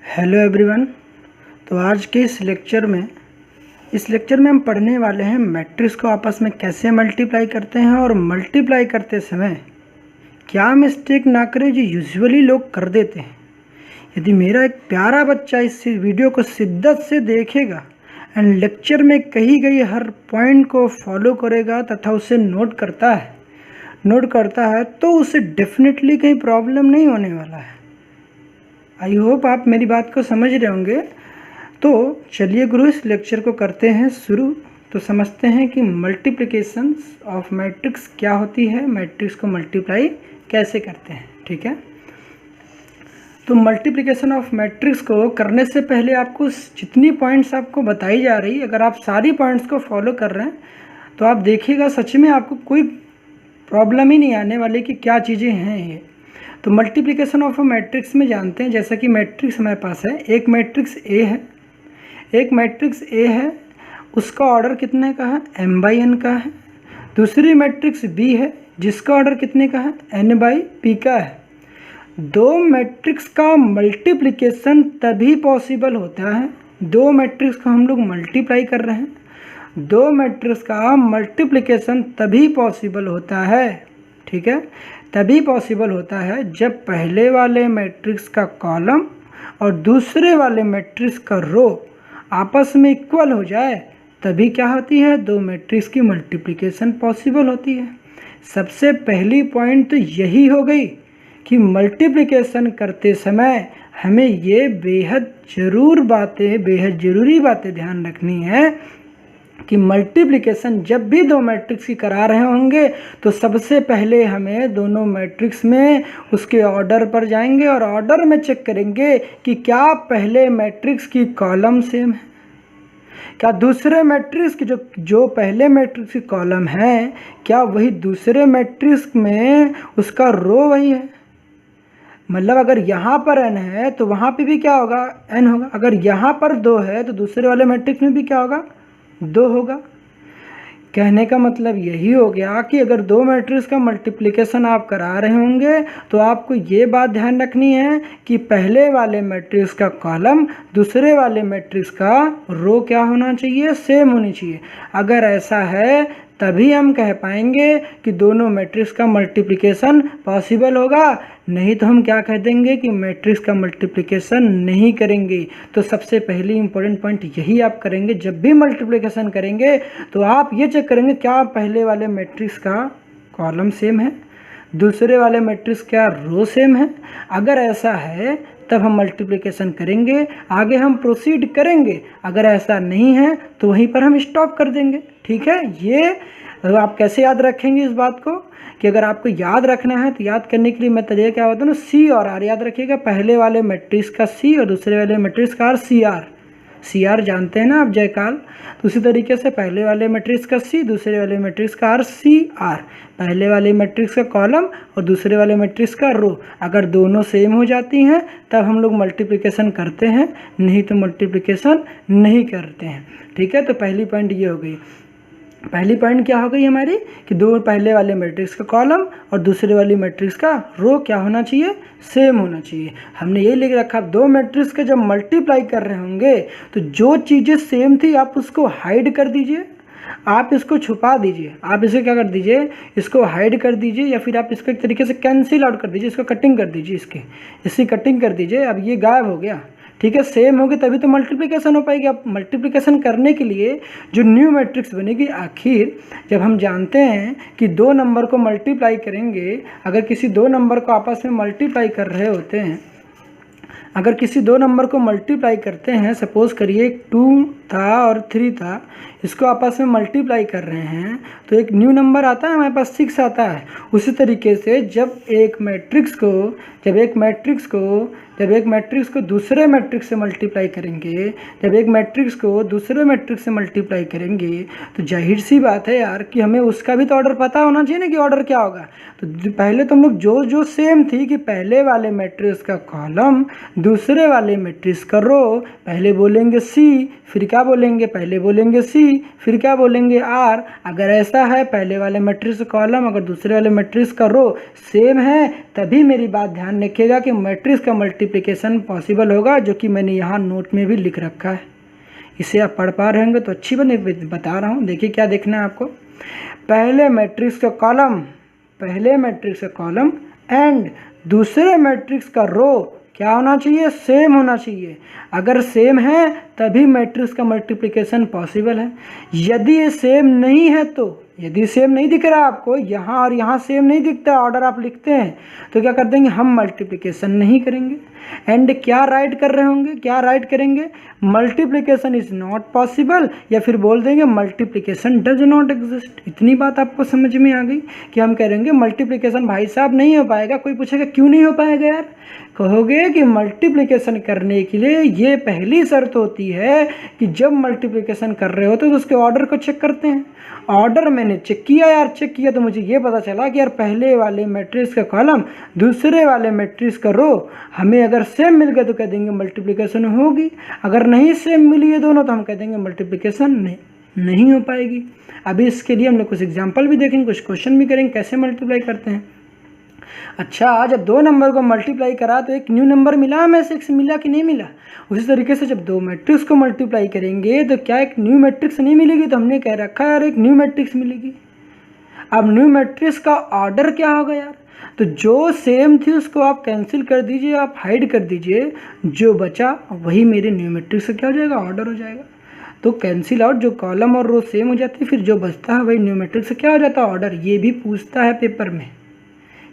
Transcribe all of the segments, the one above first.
Hello everyone. तो आज के इस लेक्चर में हम पढ़ने वाले हैं मैट्रिक्स को आपस में कैसे मल्टीप्लाई करते हैं और मल्टीप्लाई करते समय क्या मिस्टेक ना करें जो यूजुअली लोग कर देते हैं। यदि मेरा एक प्यारा बच्चा इस वीडियो को शिद्दत से देखेगा एंड लेक्चर में कही गई हर पॉइंट को फॉलो करेगा तथा उसे नोट करता है तो उसे डेफिनेटली कहीं प्रॉब्लम नहीं होने वाला है। आई होप आप मेरी बात को समझ रहे होंगे। तो चलिए गुरु इस लेक्चर को करते हैं शुरू। तो समझते हैं कि मल्टीप्लिकेशन ऑफ मैट्रिक्स क्या होती है, मैट्रिक्स को मल्टीप्लाई कैसे करते हैं। ठीक है, तो मल्टीप्लिकेशन ऑफ मैट्रिक्स को करने से पहले आपको जितनी पॉइंट्स आपको बताई जा रही, अगर आप सारी पॉइंट्स को फॉलो कर रहे हैं तो आप देखिएगा सच में आपको कोई प्रॉब्लम ही नहीं आने वाली कि क्या चीज़ें हैं ये। तो मल्टीप्लिकेशन ऑफ अ मैट्रिक्स में जानते हैं, जैसा कि मैट्रिक्स हमारे पास है, एक मैट्रिक्स ए है, उसका ऑर्डर कितने का है, m/n का है। दूसरी मैट्रिक्स बी है जिसका ऑर्डर कितने का है, n/p का है। दो मैट्रिक्स का मल्टीप्लिकेशन तभी पॉसिबल होता है, दो मैट्रिक्स को हम लोग मल्टीप्लाई कर रहे हैं, दो मैट्रिक्स का मल्टीप्लिकेशन तभी पॉसिबल होता है। ठीक है, तभी पॉसिबल होता है जब पहले वाले मैट्रिक्स का कॉलम और दूसरे वाले मैट्रिक्स का रो आपस में इक्वल हो जाए, तभी क्या होती है, दो मैट्रिक्स की मल्टीप्लिकेशन पॉसिबल होती है। सबसे पहली पॉइंट तो यही हो गई कि मल्टीप्लिकेशन करते समय हमें ये बेहद ज़रूरी बातें ध्यान रखनी है कि मल्टीप्लिकेशन जब भी दो मैट्रिक्स की करा रहे होंगे तो सबसे पहले हमें दोनों मैट्रिक्स में उसके ऑर्डर पर जाएंगे और ऑर्डर में चेक करेंगे कि क्या पहले मैट्रिक्स की कॉलम सेम है, क्या दूसरे मैट्रिक्स की जो पहले मैट्रिक्स की कॉलम है क्या वही दूसरे मैट्रिक्स में उसका रो वही है। मतलब अगर यहाँ पर n है तो वहाँ पे भी क्या होगा, n होगा। अगर यहाँ पर 2 है तो दूसरे वाले मैट्रिक्स में भी क्या होगा, 2 होगा। कहने का मतलब यही हो गया कि अगर दो मैट्रिक्स का मल्टीप्लिकेशन आप करा रहे होंगे तो आपको ये बात ध्यान रखनी है कि पहले वाले मैट्रिक्स का कॉलम दूसरे वाले मैट्रिक्स का रो क्या होना चाहिए, सेम होनी चाहिए। अगर ऐसा है तभी हम कह पाएंगे कि दोनों मैट्रिक्स का मल्टीप्लिकेशन पॉसिबल होगा, नहीं तो हम क्या कह देंगे कि मैट्रिक्स का मल्टीप्लिकेशन नहीं करेंगे। तो सबसे पहली इंपॉर्टेंट पॉइंट यही आप करेंगे, जब भी मल्टीप्लिकेशन करेंगे तो आप ये चेक करेंगे क्या पहले वाले मैट्रिक्स का कॉलम सेम है, दूसरे वाले मैट्रिक्स क्या रो सेम है। अगर ऐसा है तब हम मल्टीप्लिकेशन करेंगे, आगे हम प्रोसीड करेंगे। अगर ऐसा नहीं है तो वहीं पर हम स्टॉप कर देंगे। ठीक है, ये आप कैसे याद रखेंगे इस बात को कि अगर आपको याद रखना है तो याद करने के लिए मैं तरीका क्या होता है ना, सी और आर याद रखिएगा। पहले वाले मैट्रिक्स का सी और दूसरे वाले मैट्रिक्स का आर, सी आर जानते हैं ना आप, जयकाल। तो उसी तरीके से पहले वाले मैट्रिक्स का सी, दूसरे वाले मैट्रिक्स का आर, सी आर। पहले वाले मैट्रिक्स का कॉलम और दूसरे वाले मैट्रिक्स का रो, अगर दोनों सेम हो जाती हैं तब हम लोग मल्टीप्लिकेशन करते हैं, नहीं तो मल्टीप्लिकेशन नहीं करते हैं। ठीक है, तो पहली पॉइंट ये हो गई। पहली पॉइंट क्या हो गई हमारी कि दो पहले वाले मैट्रिक्स का कॉलम और दूसरे वाली मैट्रिक्स का रो क्या होना चाहिए, सेम होना चाहिए। हमने ये लिख रखा, दो मैट्रिक्स के जब मल्टीप्लाई कर रहे होंगे तो जो चीज़ें सेम थी आप उसको हाइड कर दीजिए, आप इसको छुपा दीजिए। आप इसे क्या कर दीजिए, इसको हाइड कर दीजिए या फिर आप इसको एक तरीके से कैंसिल आउट कर दीजिए, इसको कटिंग कर दीजिए, इसकी कटिंग कर दीजिए। अब ये गायब हो गया। ठीक है, सेम होगी तभी तो मल्टीप्लिकेशन हो पाएगी। अब मल्टीप्लिकेशन करने के लिए जो न्यू मैट्रिक्स बनेगी, आखिर जब हम जानते हैं कि दो नंबर को मल्टीप्लाई करेंगे, अगर किसी दो नंबर को आपस में मल्टीप्लाई कर रहे होते हैं, अगर किसी दो नंबर को मल्टीप्लाई करते हैं, सपोज करिए 2 था और 3 था, इसको आपस में मल्टीप्लाई कर रहे हैं तो एक न्यू नंबर आता है हमारे पास, 6 आता है। उसी तरीके से जब एक मैट्रिक्स को दूसरे मैट्रिक्स से मल्टीप्लाई करेंगे, जब एक मैट्रिक्स को दूसरे मैट्रिक्स से मल्टीप्लाई करेंगे तो जाहिर सी बात है यार कि हमें उसका भी तो ऑर्डर पता होना चाहिए ना कि ऑर्डर क्या होगा। तो पहले तो हम लोग जो सेम थी कि पहले वाले मैट्रिक्स का कॉलम दूसरे वाले मैट्रिक्स का रो पहले बोलेंगे सी, फिर क्या बोलेंगे, पहले बोलेंगे सी फिर क्या बोलेंगे आर। अगर ऐसा है पहले वाले मैट्रिक्स का कॉलम अगर दूसरे वाले मैट्रिक्स का रो सेम है तभी मेरी बात ध्यान रखिएगा कि मैट्रिक्स का मल्टीप्लिकेशन पॉसिबल होगा, जो कि मैंने यहाँ नोट में भी लिख रखा है। इसे आप पढ़ पा रहे होंगे तो अच्छी बने बता रहा हूँ। देखिए क्या देखना है आपको, पहले मैट्रिक्स का कॉलम एंड दूसरे मैट्रिक्स का रो क्या होना चाहिए, सेम होना चाहिए। अगर सेम है तभी मैट्रिक्स का मल्टीप्लिकेशन पॉसिबल है। यदि ये सेम नहीं है तो, यदि सेम नहीं दिख रहा आपको, यहाँ और यहाँ सेम नहीं दिखता, ऑर्डर आप लिखते हैं तो क्या कर देंगे, हम मल्टीप्लिकेशन नहीं करेंगे। एंड क्या राइट कर रहे होंगे, क्या राइट करेंगे, मल्टीप्लिकेशन इज नॉट पॉसिबल, या फिर बोल देंगे मल्टीप्लिकेशन डज नॉट एग्जिस्ट। इतनी बात आपको समझ में आ गई कि हम करेंगे मल्टीप्लिकेशन भाई साहब नहीं हो पाएगा। कोई पूछेगा क्यों नहीं हो पाएगा यार, कहोगे कि मल्टीप्लिकेशन करने के लिए ये पहली शर्त होती है कि जब मल्टीप्लिकेशन कर रहे हो तो उसके ऑर्डर को चेक करते हैं। ऑर्डर मैंने चेक किया यार, चेक किया तो मुझे ये पता चला कि यार पहले वाले मैट्रिक्स का कॉलम दूसरे वाले मैट्रिक्स का रो हमें अगर सेम मिल गया तो कह देंगे मल्टीप्लिकेशन होगी, अगर नहीं सेम मिली ये दोनों तो हम कह देंगे मल्टीप्लिकेशन नहीं हो पाएगी। अभी इसके लिए हम लोग कुछ एग्जाम्पल भी देखेंगे, कुछ क्वेश्चन भी करेंगे कैसे मल्टीप्लाई करते हैं। अच्छा, जब दो नंबर को मल्टीप्लाई करा तो एक न्यू नंबर मिला हमें से, मिला कि नहीं मिला। उसी तरीके से जब दो मैट्रिक्स को मल्टीप्लाई करेंगे तो क्या एक न्यू मैट्रिक्स नहीं मिलेगी, तो हमने कह रखा है यार एक न्यू मैट्रिक्स मिलेगी। अब न्यू मैट्रिक्स का ऑर्डर क्या होगा यार, तो जो सेम थी उसको आप कैंसिल कर दीजिए, आप हाइड कर दीजिए, जो बचा वही मेरे न्यू मैट्रिक्स से क्या हो जाएगा, ऑर्डर हो जाएगा। तो कैंसिल आउट, जो कॉलम और रो सेम हो जाती है, फिर जो बचता है वही न्यू मैट्रिक्स से क्या हो जाता है, ऑर्डर। ये भी पूछता है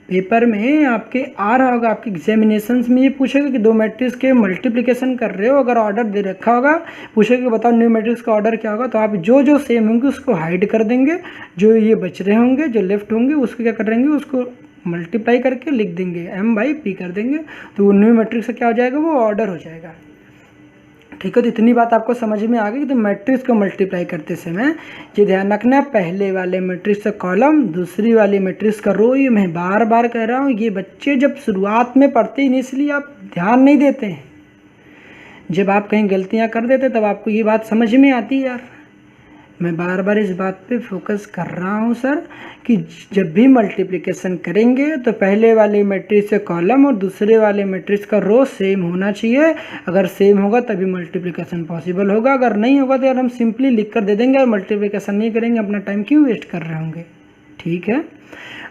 पेपर में आपके आ रहा होगा, आपके एग्जामिनेशंस में ये पूछेगा कि दो मैट्रिक्स के मल्टीप्लिकेशन कर रहे हो, अगर ऑर्डर दे रखा होगा पूछेगा कि बताओ न्यू मैट्रिक्स का ऑर्डर क्या होगा, तो आप जो सेम होंगे उसको हाइड कर देंगे, जो ये बच रहे होंगे जो लेफ्ट होंगे उसको क्या करेंगे, उसको मल्टीप्लाई करके लिख देंगे, m/p कर देंगे, तो वो न्यू मैट्रिक्स से क्या हो जाएगा, वो ऑर्डर हो जाएगा। ठीक है, तो इतनी बात आपको समझ में आ गई। तो मैट्रिक्स को मल्टीप्लाई करते समय ये ध्यान रखना, पहले वाले मैट्रिक्स का कॉलम दूसरी वाली मैट्रिक्स का रो। ये मैं बार बार कह रहा हूँ, ये बच्चे जब शुरुआत में पढ़ते हैं इसलिए आप ध्यान नहीं देते हैं, जब आप कहीं गलतियाँ कर देते तब आपको ये बात समझ में आती है यार। मैं बार बार इस बात पे फोकस कर रहा हूँ सर कि जब भी मल्टीप्लिकेशन करेंगे तो पहले वाले मैट्रिक्स का कॉलम और दूसरे वाले मैट्रिक्स का रो सेम होना चाहिए। अगर सेम होगा तभी मल्टीप्लिकेशन पॉसिबल होगा, अगर नहीं होगा तो यार हम सिंपली लिख कर दे देंगे और मल्टीप्लिकेशन नहीं करेंगे, अपना टाइम क्यों वेस्ट कर रहे होंगे। ठीक है,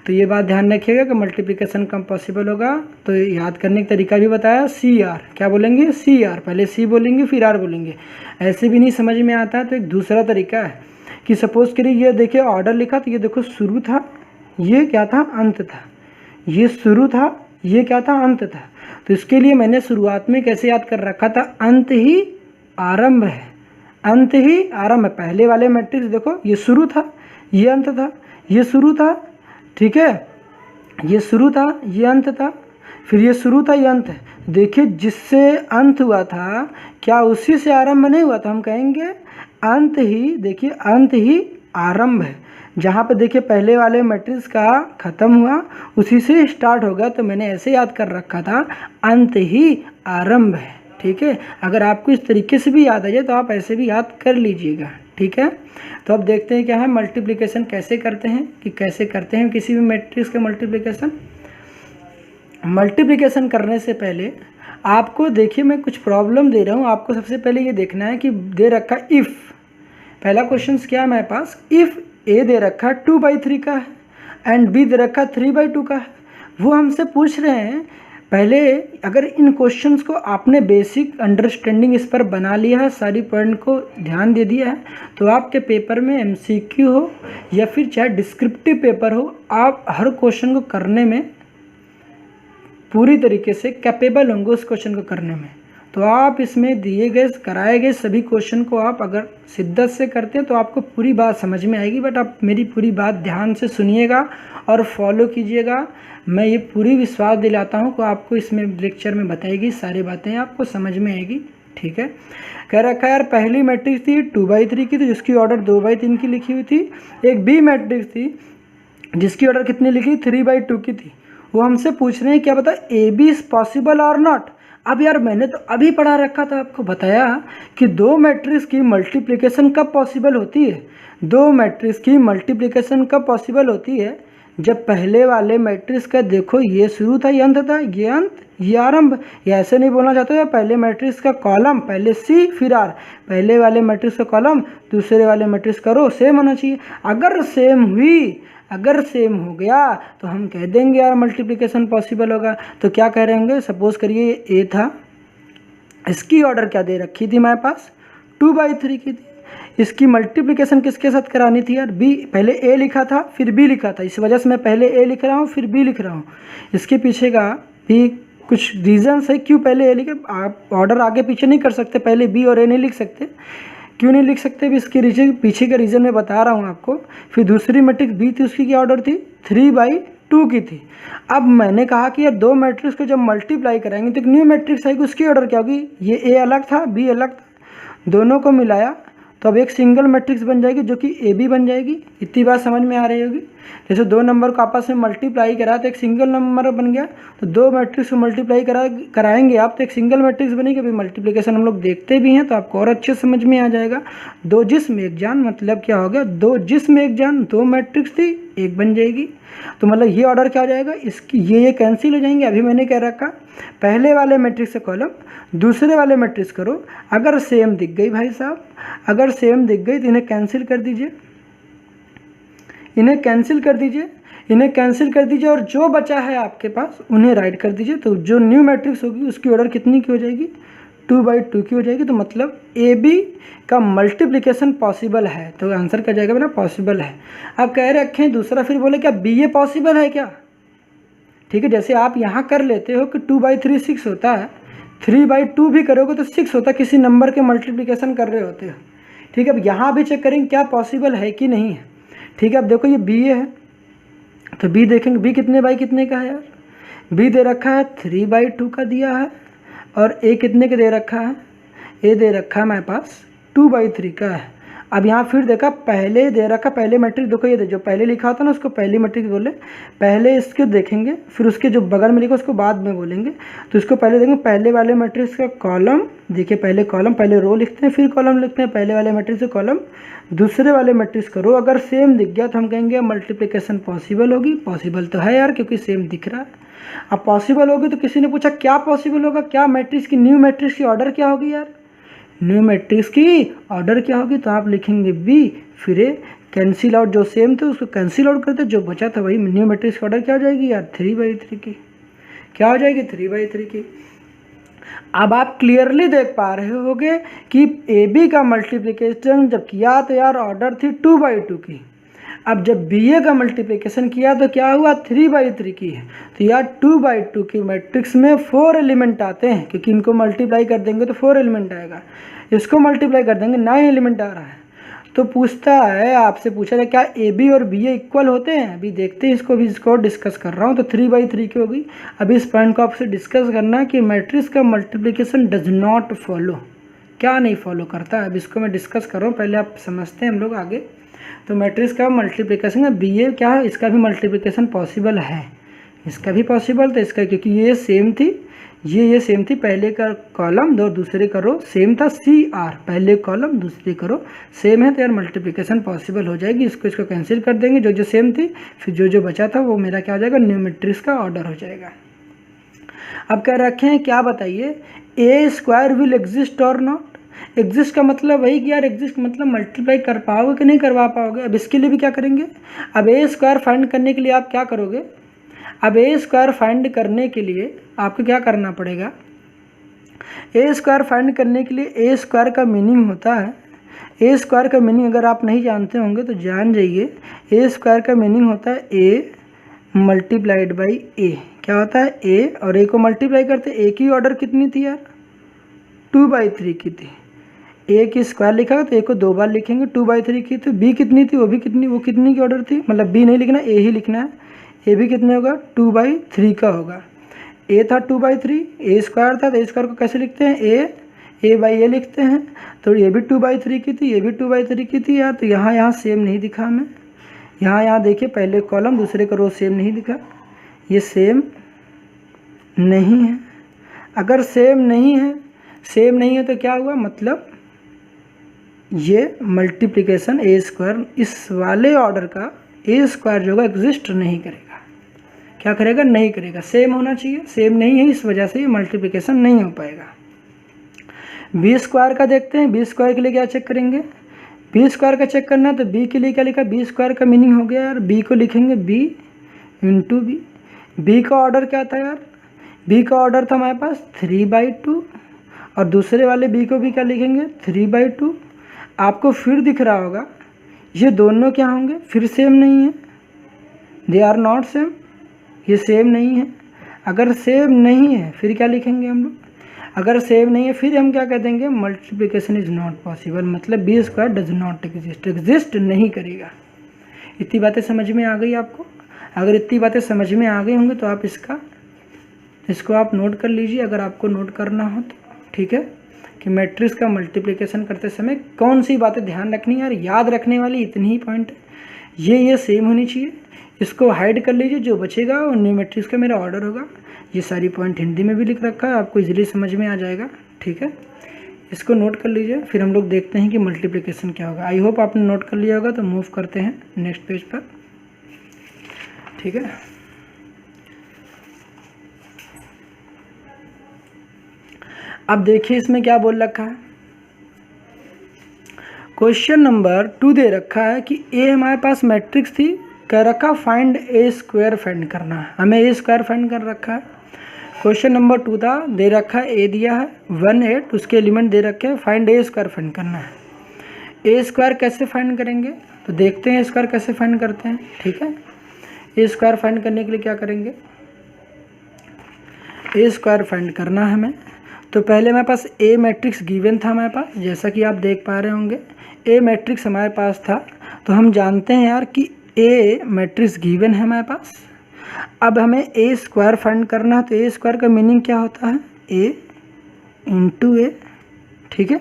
तो ये बात ध्यान रखिएगा कि मल्टीप्लिकेशन कम पॉसिबल होगा। तो याद करने का तरीका भी बताया, CR क्या बोलेंगे, CR, पहले C बोलेंगे फिर R बोलेंगे। ऐसे भी नहीं समझ में आता है तो एक दूसरा तरीका है कि सपोज करिए ये देखिए ऑर्डर लिखा, तो ये देखो शुरू था, ये क्या था, अंत था, ये शुरू था, ये क्या था, अंत था। तो इसके लिए मैंने शुरुआत में कैसे याद कर रखा था, अंत ही आरंभ है, अंत ही आरंभ है। पहले वाले मैट्रिक्स देखो, ये शुरू था, ये अंत था, ये शुरू था, ठीक है, ये शुरू था, ये अंत था, फिर ये शुरू था, ये अंत है। देखिए जिससे अंत हुआ था क्या उसी से आरंभ नहीं हुआ, तो हम कहेंगे अंत ही, देखिए अंत ही आरंभ है। जहाँ पे देखिए पहले वाले मैट्रिक्स का ख़त्म हुआ उसी से स्टार्ट होगा, तो मैंने ऐसे याद कर रखा था, अंत ही आरंभ है। ठीक है, अगर आपको इस तरीके से भी याद आ जाए तो आप ऐसे भी याद कर लीजिएगा। ठीक है, तो अब देखते हैं क्या है मल्टीप्लिकेशन कैसे करते हैं, कि कैसे करते हैं किसी भी मैट्रिक्स का मल्टीप्लिकेशन। मल्टीप्लिकेशन करने से पहले आपको देखिए मैं कुछ प्रॉब्लम दे रहा हूँ, आपको सबसे पहले ये देखना है कि दे रखा इफ़, पहला क्वेश्चन क्या है मेरे पास, इफ़ ए दे रखा 2/3 का है एंड बी दे रखा 3/2 का है। वो हमसे पूछ रहे हैं, पहले अगर इन क्वेश्चंस को आपने बेसिक अंडरस्टैंडिंग इस पर बना लिया है, सारी पॉइंट को ध्यान दे दिया है, तो आपके पेपर में MCQ हो या फिर चाहे डिस्क्रिप्टिव पेपर हो, आप हर क्वेश्चन को करने में पूरी तरीके से कैपेबल होंगे उस क्वेश्चन को करने में। तो आप इसमें दिए गए कराए गए सभी क्वेश्चन को आप अगर शिद्दत से करते हैं तो आपको पूरी बात समझ में आएगी। बट आप मेरी पूरी बात ध्यान से सुनिएगा और फॉलो कीजिएगा। मैं ये पूरी विश्वास दिलाता हूँ कि आपको इसमें लेक्चर में बताएगी सारी बातें आपको समझ में आएगी। ठीक है, कह रखा है यार पहली मैट्रिक्स थी 2/3 की, तो जिसकी ऑर्डर 2/3 की लिखी हुई थी। एक बी मैट्रिक्स थी जिसकी ऑर्डर कितनी लिखी, 3/2 की थी। वो हमसे पूछ रहे हैं क्या बता, AB इज़ पॉसिबल और नॉट। अब यार मैंने तो अभी पढ़ा रखा था, आपको बताया कि दो मैट्रिक्स की मल्टीप्लिकेशन कब पॉसिबल होती है। दो मैट्रिक्स की मल्टीप्लिकेशन कब पॉसिबल होती है, जब पहले वाले मैट्रिक्स का देखो ये शुरू था, ये अंत था, ये अंत ये आरंभ। या ऐसे नहीं बोलना चाहते हो, पहले मैट्रिक्स का कॉलम पहले सी फिर आर, पहले वाले मैट्रिक्स का कॉलम दूसरे वाले मैट्रिक्स का रो सेम होना चाहिए। अगर सेम हुई, अगर सेम हो गया तो हम कह देंगे यार मल्टीप्लिकेशन पॉसिबल होगा। तो क्या कह रहे होंगे, सपोज करिए ए था, इसकी ऑर्डर क्या दे रखी थी हमारे पास, 2/3 की थी। इसकी मल्टीप्लिकेशन किसके साथ करानी थी यार, बी। पहले ए लिखा था फिर बी लिखा था, इस वजह से मैं पहले ए लिख रहा हूँ फिर बी लिख रहा हूँ। इसके पीछे का भी कुछ रीजंस है क्यों पहले ए लिखे। आप ऑर्डर आगे पीछे नहीं कर सकते, पहले बी और ए नहीं लिख सकते। क्यों नहीं लिख सकते भी, इसके पीछे का रीज़न मैं बता रहा हूँ आपको। फिर दूसरी मैट्रिक्स बी थी, उसकी क्या ऑर्डर थी, 3/2 की थी। अब मैंने कहा कि यार दो मैट्रिक्स को जब मल्टीप्लाई कराएंगे तो एक न्यू मैट्रिक्स आएगी, उसकी ऑर्डर क्या होगी, ये ए अलग था बी अलग था, दोनों को मिलाया तो अब एक सिंगल मैट्रिक्स बन जाएगी जो कि ए बी बन जाएगी। इतनी बात समझ में आ रही होगी। जैसे दो नंबर को आपस में मल्टीप्लाई करा तो एक सिंगल नंबर बन गया, तो दो मैट्रिक्स को मल्टीप्लाई कराएंगे आप तो एक सिंगल मैट्रिक्स बनेगी। अभी मल्टीप्लिकेशन हम लोग देखते भी हैं तो आपको और अच्छे समझ में आ जाएगा। दो जिस्म एक जान, मतलब क्या हो गया, दो जिस्म एक जान, दो मैट्रिक्स थी एक बन जाएगी। तो मतलब ये ऑर्डर क्या हो जाएगा, इसकी ये कैंसिल हो जाएंगे। अभी मैंने कह रखा पहले वाले मैट्रिक्स से कॉलम दूसरे वाले मैट्रिक्स करो, अगर सेम दिख गई भाई साहब, अगर सेम दिख गई तो इन्हें कैंसिल कर दीजिए, इन्हें कैंसिल कर दीजिए, इन्हें कैंसिल कर दीजिए और जो बचा है आपके पास उन्हें राइट कर दीजिए। तो जो न्यू मैट्रिक्स होगी उसकी ऑर्डर कितनी की हो जाएगी, 2/2 की हो जाएगी। तो मतलब ए बी का मल्टीप्लिकेशन पॉसिबल है, तो आंसर क्या जाएगा मेरा, पॉसिबल है। अब कह रखे हैं दूसरा, फिर बोले क्या बी ए पॉसिबल है क्या। ठीक है, जैसे आप यहाँ कर लेते हो कि 2/3 6 होता है, 3/2 भी करोगे तो 6 होता है, किसी नंबर के मल्टीप्लिकेशन कर रहे होते हो। ठीक है, अब यहाँ भी चेक करेंगे क्या पॉसिबल है कि नहीं है। ठीक है, अब देखो ये बी ए है तो बी देखेंगे, बी कितने बाई कितने का है यार, बी दे रखा है 3/2 का दिया है, और ए कितने के दे रखा है, ए दे रखा है हमारे पास 2/3 का है। अब यहाँ फिर देखा पहले दे रखा, पहले मैट्रिक्स देखो, ये जो पहले लिखा होता है ना उसको पहली मैट्रिक्स बोले, पहले इसके देखेंगे फिर उसके जो बगल में लिखा उसको बाद में बोलेंगे। तो इसको पहले देखेंगे, पहले वाले मैट्रिक्स का कॉलम, देखिए पहले कॉलम, पहले रो लिखते हैं फिर कॉलम लिखते हैं, पहले वाले मैट्रिक्स का कॉलम दूसरे वाले मैट्रिक्स का रो। अगर सेम दिख गया तो हम कहेंगे मल्टीप्लिकेशन पॉसिबल होगी। पॉसिबल तो है यार क्योंकि सेम दिख रहा है। अब पॉसिबल होगी तो किसी ने पूछा क्या पॉसिबल होगा, क्या मैट्रिक्स की, न्यू मैट्रिक्स की ऑर्डर क्या होगी यार, न्यू मैट्रिक्स की ऑर्डर क्या होगी, तो आप लिखेंगे बी, फिर ए, कैंसिल आउट, जो सेम थे उसको कैंसिल आउट करते, जो बचा था वही न्यू मैट्रिक्स की ऑर्डर क्या हो जाएगी यार, 3/3 की। क्या हो जाएगी, 3/3 की। अब आप क्लियरली देख पा रहे होगे कि ए बी का मल्टीप्लिकेशन जब किया तो यार ऑर्डर थी 2/2 की। अब जब बी ए का मल्टीप्लिकेशन किया तो क्या हुआ, 3/3 की है। तो यार 2/2 की मैट्रिक्स में 4 एलिमेंट आते हैं, क्योंकि इनको मल्टीप्लाई कर देंगे तो 4 एलिमेंट आएगा, इसको मल्टीप्लाई कर देंगे 9 एलिमेंट आ रहा है। तो पूछता है, आपसे पूछा जाए क्या ए बी और बी ए इक्वल होते हैं। अभी देखते हैं इसको, भी इसको डिस्कस कर रहा हूँ। तो 3/3 की होगी। अभी इस पॉइंट को आपसे डिस्कस करना है कि मैट्रिक्स का मल्टीप्लिकेशन डज नॉट फॉलो, क्या नहीं फॉलो करता है। अब इसको मैं डिस्कस कर रहा हूँ, पहले आप समझते हैं हम लोग आगे। तो मैट्रिक्स का मल्टीप्लिकेशन है बी ए क्या है, इसका भी मल्टीप्लिकेशन पॉसिबल है, इसका भी पॉसिबल था, इसका क्योंकि ये सेम थी, ये सेम थी, पहले का कॉलम दो दूसरे का रो सेम था, सी आर, पहले कॉलम दूसरे का रो सेम है, तो यार मल्टीप्लिकेशन पॉसिबल हो जाएगी। इसको कैंसिल कर देंगे, जो जो सेम थी, फिर जो जो बचा था वो मेरा क्या हो जाएगा, न्यू मैट्रिक्स का ऑर्डर हो जाएगा। अब कह रखे हैं क्या बताइए, ए स्क्वायर विल एग्जिस्ट और नॉट। एग्जिस्ट का मतलब वही कि यार एग्जिस्ट मतलब मल्टीप्लाई कर पाओगे कि नहीं करवा पाओगे। अब इसके लिए भी क्या करेंगे, अब ए स्क्वायर फाइंड करने के लिए आप क्या करोगे, अब ए स्क्वायर फाइंड करने के लिए आपको क्या करना पड़ेगा, ए स्क्वायर फाइंड करने के लिए ए स्क्वायर का मीनिंग होता है, ए स्क्वायर का मीनिंग अगर आप नहीं जानते होंगे तो जान जाइए। ए स्क्वायर का मीनिंग होता है ए मल्टीप्लाइड बाई ए। क्या होता है, ए और ए को मल्टीप्लाई करते, ए की ऑर्डर कितनी थी यार, 2/3 की थी। ए की स्क्वायर लिखा तो ए को 2 बार लिखेंगे, 2/3 की। तो बी कितनी थी, वो कितनी की ऑर्डर थी, मतलब बी नहीं लिखना, ए ही लिखना है। ए भी कितने होगा, 2/3 का होगा। ए था 2/3, ए स्क्वायर था, तो ए स्क्वायर को कैसे लिखते हैं, ए बाई ए लिखते हैं। तो ये भी 2/3 की थी, ये भी 2/3 की थी यार। तो यहाँ सेम नहीं दिखा हमें, यहाँ देखिए पहले कॉलम दूसरे का रो सेम नहीं दिखा, ये सेम नहीं है। अगर सेम नहीं है तो क्या हुआ, मतलब ये मल्टीप्लिकेशन ए स्क्वायर इस वाले ऑर्डर का ए स्क्वायर जो होगा एग्जिस्ट नहीं करेगा। क्या करेगा, नहीं करेगा। सेम होना चाहिए, सेम नहीं है, इस वजह से ये मल्टीप्लिकेशन नहीं हो पाएगा। बी स्क्वायर का देखते हैं। बी स्क्वायर के लिए क्या चेक करेंगे, बी स्क्वायर का चेक करना है तो बी के लिए क्या लिखा, बी स्क्वायर का मीनिंग हो गया यार, बी को लिखेंगे बी इंटू बी। बी का ऑर्डर क्या था यार, बी का ऑर्डर था हमारे पास 3/2 और दूसरे वाले बी को भी क्या लिखेंगे 3/2। आपको फिर दिख रहा होगा ये दोनों क्या होंगे, फिर सेम नहीं है, दे आर नॉट सेम, ये सेम नहीं है। अगर सेम नहीं है फिर क्या लिखेंगे हम लोग, अगर सेम नहीं है फिर हम क्या कह देंगे, मल्टीप्लिकेशन इज नॉट पॉसिबल, मतलब B square does not exist नहीं करेगा। इतनी बातें समझ में आ गई आपको? अगर इतनी बातें समझ में आ गई होंगी तो आप इसको आप नोट कर लीजिए, अगर आपको नोट करना हो तो, ठीक है, कि मैट्रिक्स का मल्टीप्लिकेशन करते समय कौन सी बातें ध्यान रखनी है। यार याद रखने वाली इतनी ही पॉइंट है, ये सेम होनी चाहिए। इसको हाइड कर लीजिए, जो बचेगा वो न्यू मैट्रिक्स का मेरा ऑर्डर होगा। ये सारी पॉइंट हिंदी में भी लिख रखा है, आपको इजीली समझ में आ जाएगा, ठीक है। इसको नोट कर लीजिए, फिर हम लोग देखते हैं कि मल्टीप्लिकेशन क्या होगा। आई होप आपने नोट कर लिया होगा। तो मूव करते हैं नेक्स्ट पेज पर, ठीक है। अब देखिए इसमें क्या बोल रखा है, क्वेश्चन नंबर 2 दे रखा है कि ए हमारे पास मैट्रिक्स थी, कह रखा फाइंड ए स्क्वायर फाइंड करना है, हमें ए स्क्वायर फाइंड कर रखा है। क्वेश्चन नंबर 2 था, दे रखा है ए दिया है 1 8, उसके एलिमेंट दे रखे हैं, फाइंड ए स्क्वायर फाइंड करना है। ए स्क्वायर कैसे फाइंड करेंगे, तो देखते हैं ए स्क्वायर कैसे फाइंड करते हैं, ठीक है। ए स्क्वायर फाइंड करने के लिए क्या करेंगे, ए स्क्वायर फाइंड करना है हमें। तो पहले हमारे पास ए मैट्रिक्स गिवन था हमारे पास, जैसा कि आप देख पा रहे होंगे ए मैट्रिक्स हमारे पास था। तो हम जानते हैं यार कि ए मैट्रिक्स गिवन है हमारे पास। अब हमें ए स्क्वायर फाइंड करना है, तो ए स्क्वायर का मीनिंग क्या होता है, ए इंटू ए, ठीक है।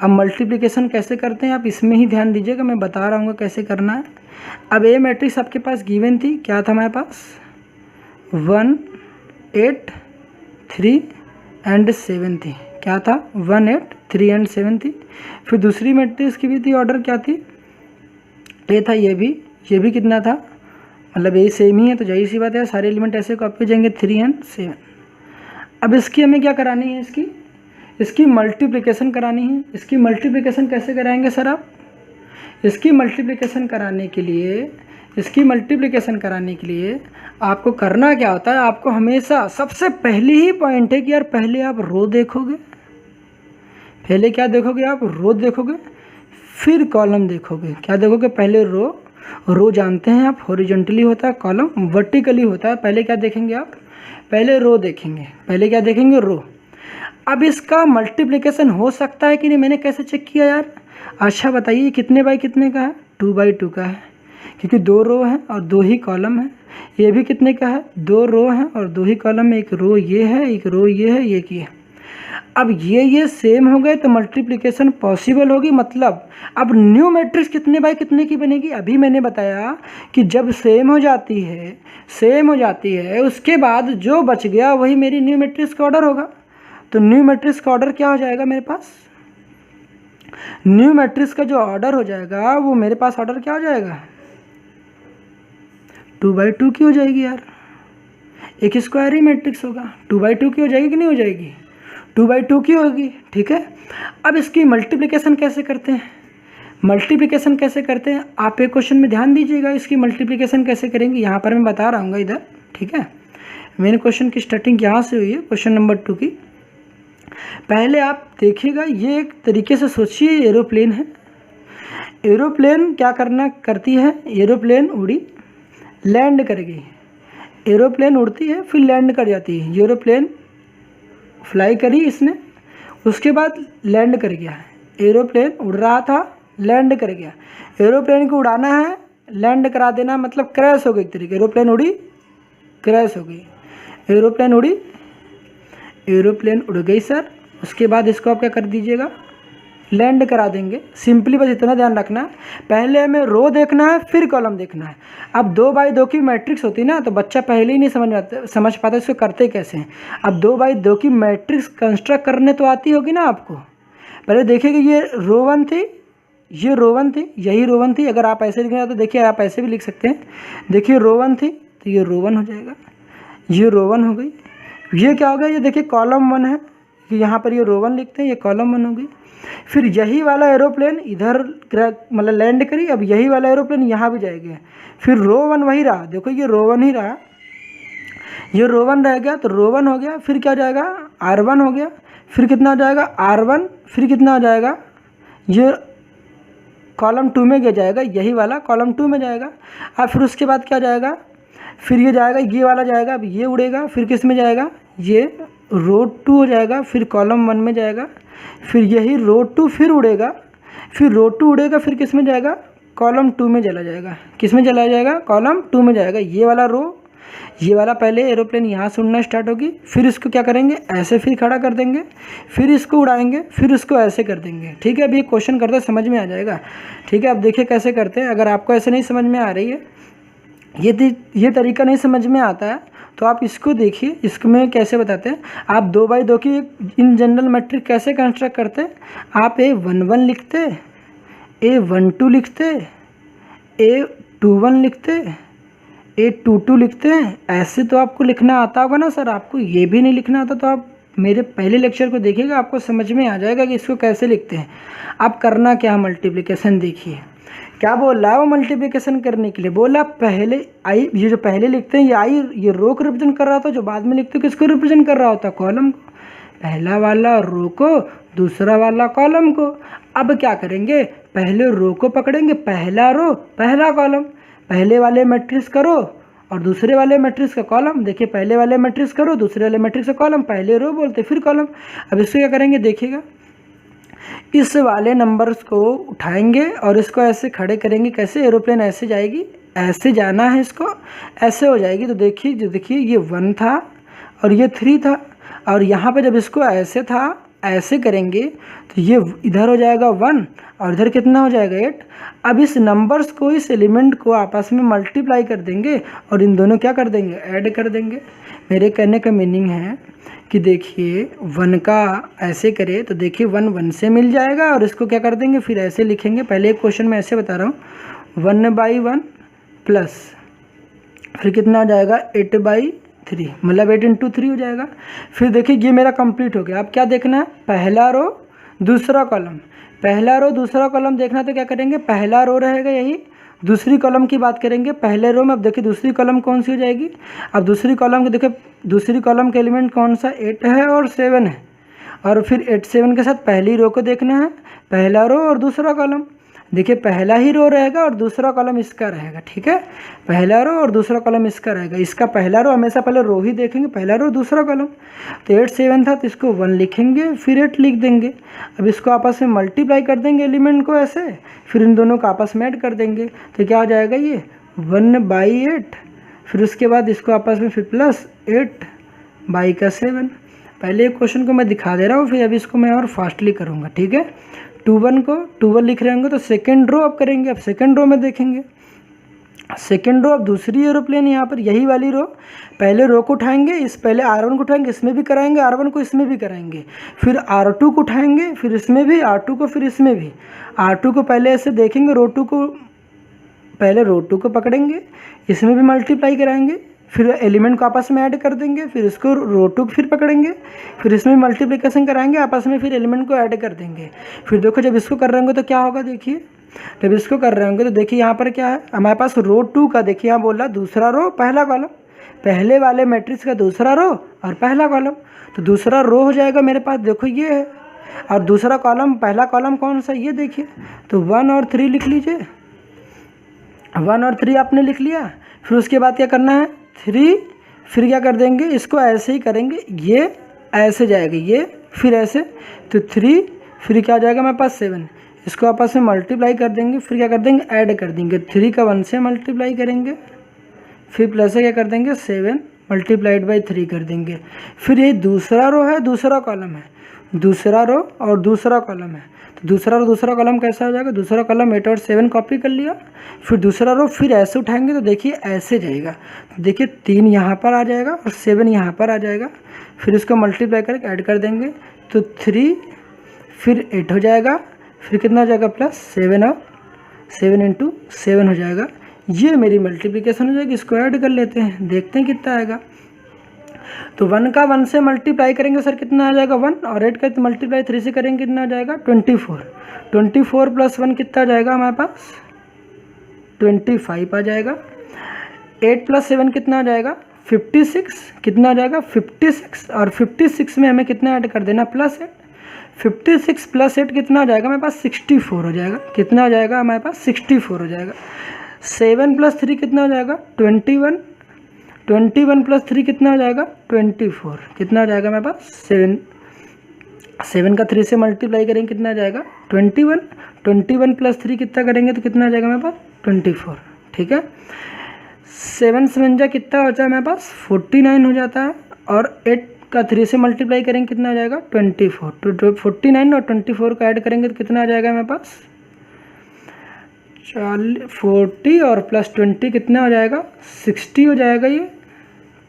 अब मल्टीप्लिकेशन कैसे करते हैं आप इसमें ही ध्यान दीजिएगा, मैं बता रहा हूँ कैसे करना है। अब ए मैट्रिक्स आपके पास गिवन थी, क्या था हमारे पास 1 8 3 एंड 7 थी, क्या था 1 8 3 एंड 7 थी। फिर दूसरी मैट्रिक्स की भी थी, ऑर्डर क्या थी, ए था, ये भी कितना था, मतलब ये सेम ही है, तो जाहिर सी बात है सारे एलिमेंट ऐसे कॉपी हो जाएंगे 3 एंड 7। अब इसकी हमें क्या करानी है, इसकी मल्टीप्लिकेशन करानी है। इसकी मल्टीप्लिकेशन कैसे कराएंगे सर आप, इसकी मल्टीप्लिकेशन कराने के लिए आपको करना क्या होता है, आपको हमेशा सबसे पहली ही पॉइंट है कि यार पहले आप रो देखोगे, पहले क्या देखोगे आप, रो देखोगे, फिर कॉलम देखोगे। क्या देखोगे, पहले रो जानते हैं आप हॉरिजॉन्टली होता है, कॉलम वर्टिकली होता है। पहले क्या देखेंगे आप, पहले रो देखेंगे, पहले क्या देखेंगे, रो। अब इसका मल्टीप्लिकेशन हो सकता है कि नहीं, मैंने कैसे चेक किया यार, अच्छा बताइए कितने बाई कितने का है, 2/2 का है, क्योंकि 2 रो है और 2 ही कॉलम है। ये भी कितने का है, 2 रो है और 2 ही कॉलम है, एक रो ये है, एक रो ये है, एक ये। अब ये सेम हो गए तो मल्टीप्लिकेशन पॉसिबल होगी। मतलब अब न्यू मैट्रिक्स कितने बाई कितने की बनेगी, अभी मैंने बताया कि जब सेम हो जाती है उसके बाद जो बच गया वही मेरी न्यू मैट्रिक्स का ऑर्डर होगा। तो न्यू मैट्रिक्स का ऑर्डर क्या हो जाएगा मेरे पास, न्यू मैट्रिक्स का जो ऑर्डर हो जाएगा वो मेरे पास ऑर्डर क्या हो जाएगा, 2/2 की हो जाएगी यार, एक स्क्वायर ही मैट्रिक्स होगा। 2/2 की हो जाएगी कि नहीं हो जाएगी, 2/2 की होगी, ठीक है। अब इसकी मल्टीप्लिकेशन कैसे करते हैं, आप एक क्वेश्चन में ध्यान दीजिएगा, इसकी मल्टीप्लिकेशन कैसे करेंगे यहाँ पर मैं बता रहा हूँ इधर, ठीक है। मेरे क्वेश्चन की स्टार्टिंग यहाँ से हुई है, क्वेश्चन नंबर 2 की। पहले आप देखिएगा, ये एक तरीके से सोचिए, एरोप्लेन है, एरोप्लेन क्या करती है, एरोप्लेन उड़ी, लैंड कर गई, एरोप्लेन उड़ती है फिर लैंड कर जाती है। एरोप्लेन फ्लाई करी इसने, उसके बाद लैंड कर गया, एरोप्लेन उड़ रहा था लैंड कर गया। एरोप्लेन को उड़ाना है, लैंड करा देना, मतलब क्रैश हो गई एक तरीके, एरोप्लेन उड़ी क्रैश हो गई, एरोप्लेन उड़ गई सर। उसके बाद इसको आप क्या कर दीजिएगा, लैंड करा देंगे। सिंपली बस इतना ध्यान रखना है, पहले हमें रो देखना है फिर कॉलम देखना है। अब 2x2 की मैट्रिक्स होती है ना, तो बच्चा पहले ही नहीं समझ पाता इसको करते कैसे हैं। अब 2x2 की मैट्रिक्स कंस्ट्रक्ट करने तो आती होगी ना आपको। पहले देखिए कि ये रो 1 थी, ये रो 1 थी, यही रो 1 थी। अगर आप ऐसे लिखना तो देखिए आप ऐसे भी लिख सकते हैं। देखिए रो 1 थी तो ये रो 1 हो जाएगा, ये रो 1 हो गई। ये क्या हो गया, ये देखिए कॉलम 1 है, कि यहाँ पर ये रो 1 लिखते हैं, ये कॉलम 1 हो गई। फिर यही वाला एरोप्लेन इधर मतलब लैंड करी, अब यही वाला एरोप्लेन यहाँ भी जाएगा। फिर रो 1 वही रहा, देखो ये रो 1 ही रहा, ये रो 1 रह गया तो रो 1 हो गया। फिर क्या हो जाएगा, R1 हो गया। फिर कितना हो जाएगा R1, फिर कितना हो जाएगा, ये कॉलम 2 में गया जाएगा, यही वाला कॉलम 2 में जाएगा। अब फिर उसके बाद क्या जाएगा, फिर ये जाएगा, ये वाला जाएगा, अब ये उड़ेगा, फिर किस में जाएगा, ये रो 2 हो जाएगा, फिर कॉलम 1 में जाएगा। फिर यही रो 2 फिर उड़ेगा, फिर रो 2 उड़ेगा, फिर किस में जाएगा, कॉलम 2 में चला जाएगा। किस में चला जाएगा, कॉलम 2 में जाएगा। ये वाला रो, ये वाला पहले एरोप्लेन यहाँ से उड़ना स्टार्ट होगी, फिर इसको क्या करेंगे, ऐसे फिर खड़ा कर देंगे, फिर इसको उड़ाएंगे, फिर इसको ऐसे कर देंगे। ठीक है, अब ये क्वेश्चन करते समझ में आ जाएगा। ठीक है, अब देखिए कैसे करते हैं। अगर आपको ऐसे नहीं समझ में आ रही है, ये तरीका नहीं समझ में आता है, तो आप इसको देखिए, इसमें कैसे बताते हैं। आप 2x2 की इन जनरल मैट्रिक कैसे कंस्ट्रक्ट करते हैं। आप A11 लिखते, A12 लिखते, A21 लिखते, A22 लिखते हैं। ऐसे तो आपको लिखना आता होगा ना सर, आपको ये भी नहीं लिखना आता तो आप मेरे पहले लेक्चर को देखिएगा, आपको समझ में आ जाएगा कि इसको कैसे लिखते हैं। आप करना क्या, मल्टीप्लिकेशन देखिए क्या बोल रहा है वो। मल्टीप्लिकेशन करने के लिए बोला पहले आई, ये जो पहले लिखते हैं ये आई, ये रो को रिप्रेजेंट कर रहा था, जो बाद में लिखते हो किसको रिप्रेजेंट कर रहा होता, कॉलम को। पहला वाला रो को, दूसरा वाला कॉलम को। अब क्या करेंगे, पहले रो को पकड़ेंगे, पहला रो पहला कॉलम, पहले वाले मैट्रिक्स का रो और दूसरे वाले मैट्रिक्स का कॉलम। देखिए पहले वाले मैट्रिक्स का रो, दूसरे वाले मैट्रिक्स का कॉलम, पहले रो बोलते फिर कॉलम। अब इसको क्या करेंगे, देखिएगा इस वाले नंबर्स को उठाएंगे और इसको ऐसे खड़े करेंगे। कैसे, एरोप्लेन ऐसे जाएगी, ऐसे जाना है इसको, ऐसे हो जाएगी। तो देखिए जो देखिए ये 1 था और ये 3 था, और यहाँ पे जब इसको ऐसे था ऐसे करेंगे तो ये इधर हो जाएगा 1 और इधर कितना हो जाएगा 8। अब इस नंबर्स को, इस एलिमेंट को आपस में मल्टीप्लाई कर देंगे और इन दोनों क्या कर देंगे, ऐड कर देंगे। मेरे कहने का मीनिंग है कि देखिए 1 का ऐसे करे तो देखिए 1 1 से मिल जाएगा और इसको क्या कर देंगे, फिर ऐसे लिखेंगे। पहले एक क्वेश्चन में ऐसे बता रहा हूँ, 1/1 प्लस फिर कितना हो जाएगा 8/3, मतलब 8 × 3 हो जाएगा। फिर देखिए ये मेरा कंप्लीट हो गया। अब क्या देखना है, पहला रो दूसरा कॉलम, पहला रो दूसरा कॉलम देखना। तो क्या करेंगे, पहला रो रहेगा यही, दूसरी कॉलम की बात करेंगे पहले रो में। अब देखिए दूसरी कॉलम कौन सी हो जाएगी, अब दूसरी कॉलम को देखिए, दूसरी कॉलम के एलिमेंट कौन सा, 8 है और 7 है। और फिर 8 7 के साथ पहली रो को देखना है, पहला रो और दूसरा कॉलम। देखिए पहला ही रो रहेगा और दूसरा कॉलम इसका रहेगा। ठीक है, पहला रो और दूसरा कॉलम इसका रहेगा। इसका पहला रो हमेशा पहले रो ही देखेंगे, पहला रो दूसरा कॉलम। तो 8 7 था तो इसको 1 लिखेंगे, फिर 8 लिख देंगे। अब इसको आपस में मल्टीप्लाई कर देंगे एलिमेंट को ऐसे, फिर इन दोनों को आपस में ऐड कर देंगे। तो क्या हो जाएगा, ये 1/8। फिर उसके बाद इसको आपस में फिर प्लस 8/7। पहले एक क्वेश्चन को मैं दिखा दे रहा हूँ, फिर अभी इसको मैं और फास्टली करूँगा। ठीक है, 2 को 2 लिख रहे होंगे तो सेकेंड रो अब करेंगे। अब सेकेंड रो में देखेंगे, सेकेंड रो अब दूसरी एरोप्लेन यहाँ पर यही वाली रो, पहले रो को उठाएंगे, इस पहले R1 को उठाएंगे, इसमें भी कराएंगे, R1 को इसमें भी कराएंगे, फिर R2 को उठाएंगे, फिर इसमें भी, R2 को फिर इसमें भी। R2 को पहले ऐसे देखेंगे, रो 2 को पहले रो 2 को पकड़ेंगे, इसमें भी मल्टीप्लाई कराएंगे, फिर एलिमेंट को आपस में ऐड कर देंगे, फिर इसको रो 2 फिर पकड़ेंगे, फिर इसमें मल्टीप्लिकेशन कराएंगे आपस में, फिर एलिमेंट को ऐड कर देंगे। फिर देखो जब इसको कर रहे होंगे तो क्या होगा, देखिए जब इसको कर रहे होंगे तो देखिए यहाँ पर क्या है हमारे पास, रो 2 का देखिए यहाँ बोला दूसरा रो पहला कॉलम, पहले वाले मैट्रिक्स का दूसरा रो और पहला कॉलम। तो दूसरा रो हो जाएगा मेरे पास, देखो ये है, और दूसरा कॉलम, पहला कॉलम कौन सा, ये देखिए। तो 1 और 3 लिख लीजिए, 1 और 3 आपने लिख लिया। फिर उसके बाद क्या करना है, 3, फिर क्या कर देंगे, इसको ऐसे ही करेंगे, ये ऐसे जाएगा, ये फिर ऐसे, तो 3, फिर क्या आ जाएगा मेरे पास 7, इसको आपस में मल्टीप्लाई कर देंगे, फिर क्या कर देंगे, ऐड कर देंगे। 3 का 1 से मल्टीप्लाई करेंगे, फिर प्लस से क्या कर देंगे 7 × 3 कर देंगे। फिर ये दूसरा रो है, दूसरा कॉलम है, दूसरा रो और दूसरा कॉलम है, तो दूसरा रो दूसरा कॉलम कैसा हो जाएगा, दूसरा कॉलम 8 और 7 कॉपी कर लिया, फिर दूसरा रो फिर ऐसे उठाएंगे तो देखिए ऐसे जाएगा, तो देखिए 3 यहाँ पर आ जाएगा और 7 यहाँ पर आ जाएगा, फिर इसको मल्टीप्लाई करके ऐड कर देंगे तो 3 फिर 8 हो जाएगा, फिर कितना हो जाएगा प्लस 7 और 7 इंटू 7 हो जाएगा। ये मेरी मल्टीप्लिकेशन हो जाएगी। इसको ऐड कर लेते हैं, देखते हैं कितना आएगा। तो 1 का 1 से मल्टीप्लाई करेंगे सर कितना आ जाएगा 1, और 8 का मल्टीप्लाई 3 से करेंगे कितना आ जाएगा 24। 24 प्लस 1 कितना आ जाएगा हमारे पास 25 आ जाएगा। 8 प्लस 7 कितना आ जाएगा 56, कितना आ जाएगा 56, और 56 में हमें कितना ऐड कर देना प्लस 8। 56 प्लस 8 कितना आ जाएगा हमारे पास 64 हो जाएगा, कितना आ जाएगा हमारे पास 64 हो जाएगा। 7 प्लस 3 कितना हो जाएगा 21, 21 प्लस 3 कितना हो जाएगा 24, कितना आ जाएगा हमारे पास 7 का 3 से मल्टीप्लाई करेंगे कितना आ जाएगा 21, 21 प्लस 3 कितना करेंगे तो कितना आ जाएगा हमारे पास 24, ठीक है। 7 7 कितना हो जाता है हमारे पास 49 हो जाता है, और 8 का 3 से मल्टीप्लाई करेंगे कितना आ जाएगा 24, तो 49 और 24 का ऐड करेंगे तो कितना आ जाएगा हमारे पास 40 और प्लस 20 कितना हो जाएगा 60 हो जाएगा। ये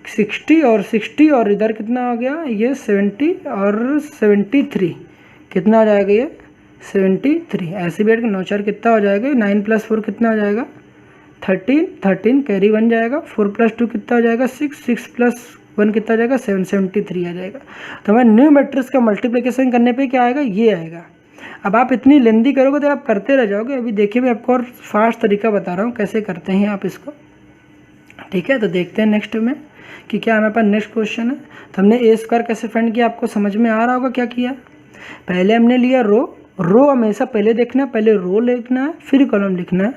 60 और इधर कितना हो गया ये 70 और 73 कितना हो जाएगा ये 73। ऐसे बैठ के 9 4 कितना हो जाएगा 9 प्लस 4 कितना हो जाएगा 13 कैरी 1 जाएगा। 4 प्लस 2 कितना हो जाएगा 6 प्लस 1 कितना आ जाएगा 73 आ जाएगा। तो हमें न्यू मैट्रिक्स का मल्टीप्लिकेशन करने पे क्या आएगा ये आएगा। अब आप इतनी लेंदी करोगे तो आप करते रह जाओगे। अभी देखिए मैं आपको और फास्ट तरीका बता रहा हूँ कैसे करते हैं आप इसको, ठीक है। तो देखते हैं नेक्स्ट में कि क्या हमारे पास नेक्स्ट क्वेश्चन है। तो हमने ए स्क्वायर कैसे फाइंड किया आपको समझ में आ रहा होगा क्या किया। पहले हमने लिया रो हमेशा पहले देखना है, पहले रो लिखना है फिर कॉलम लिखना है।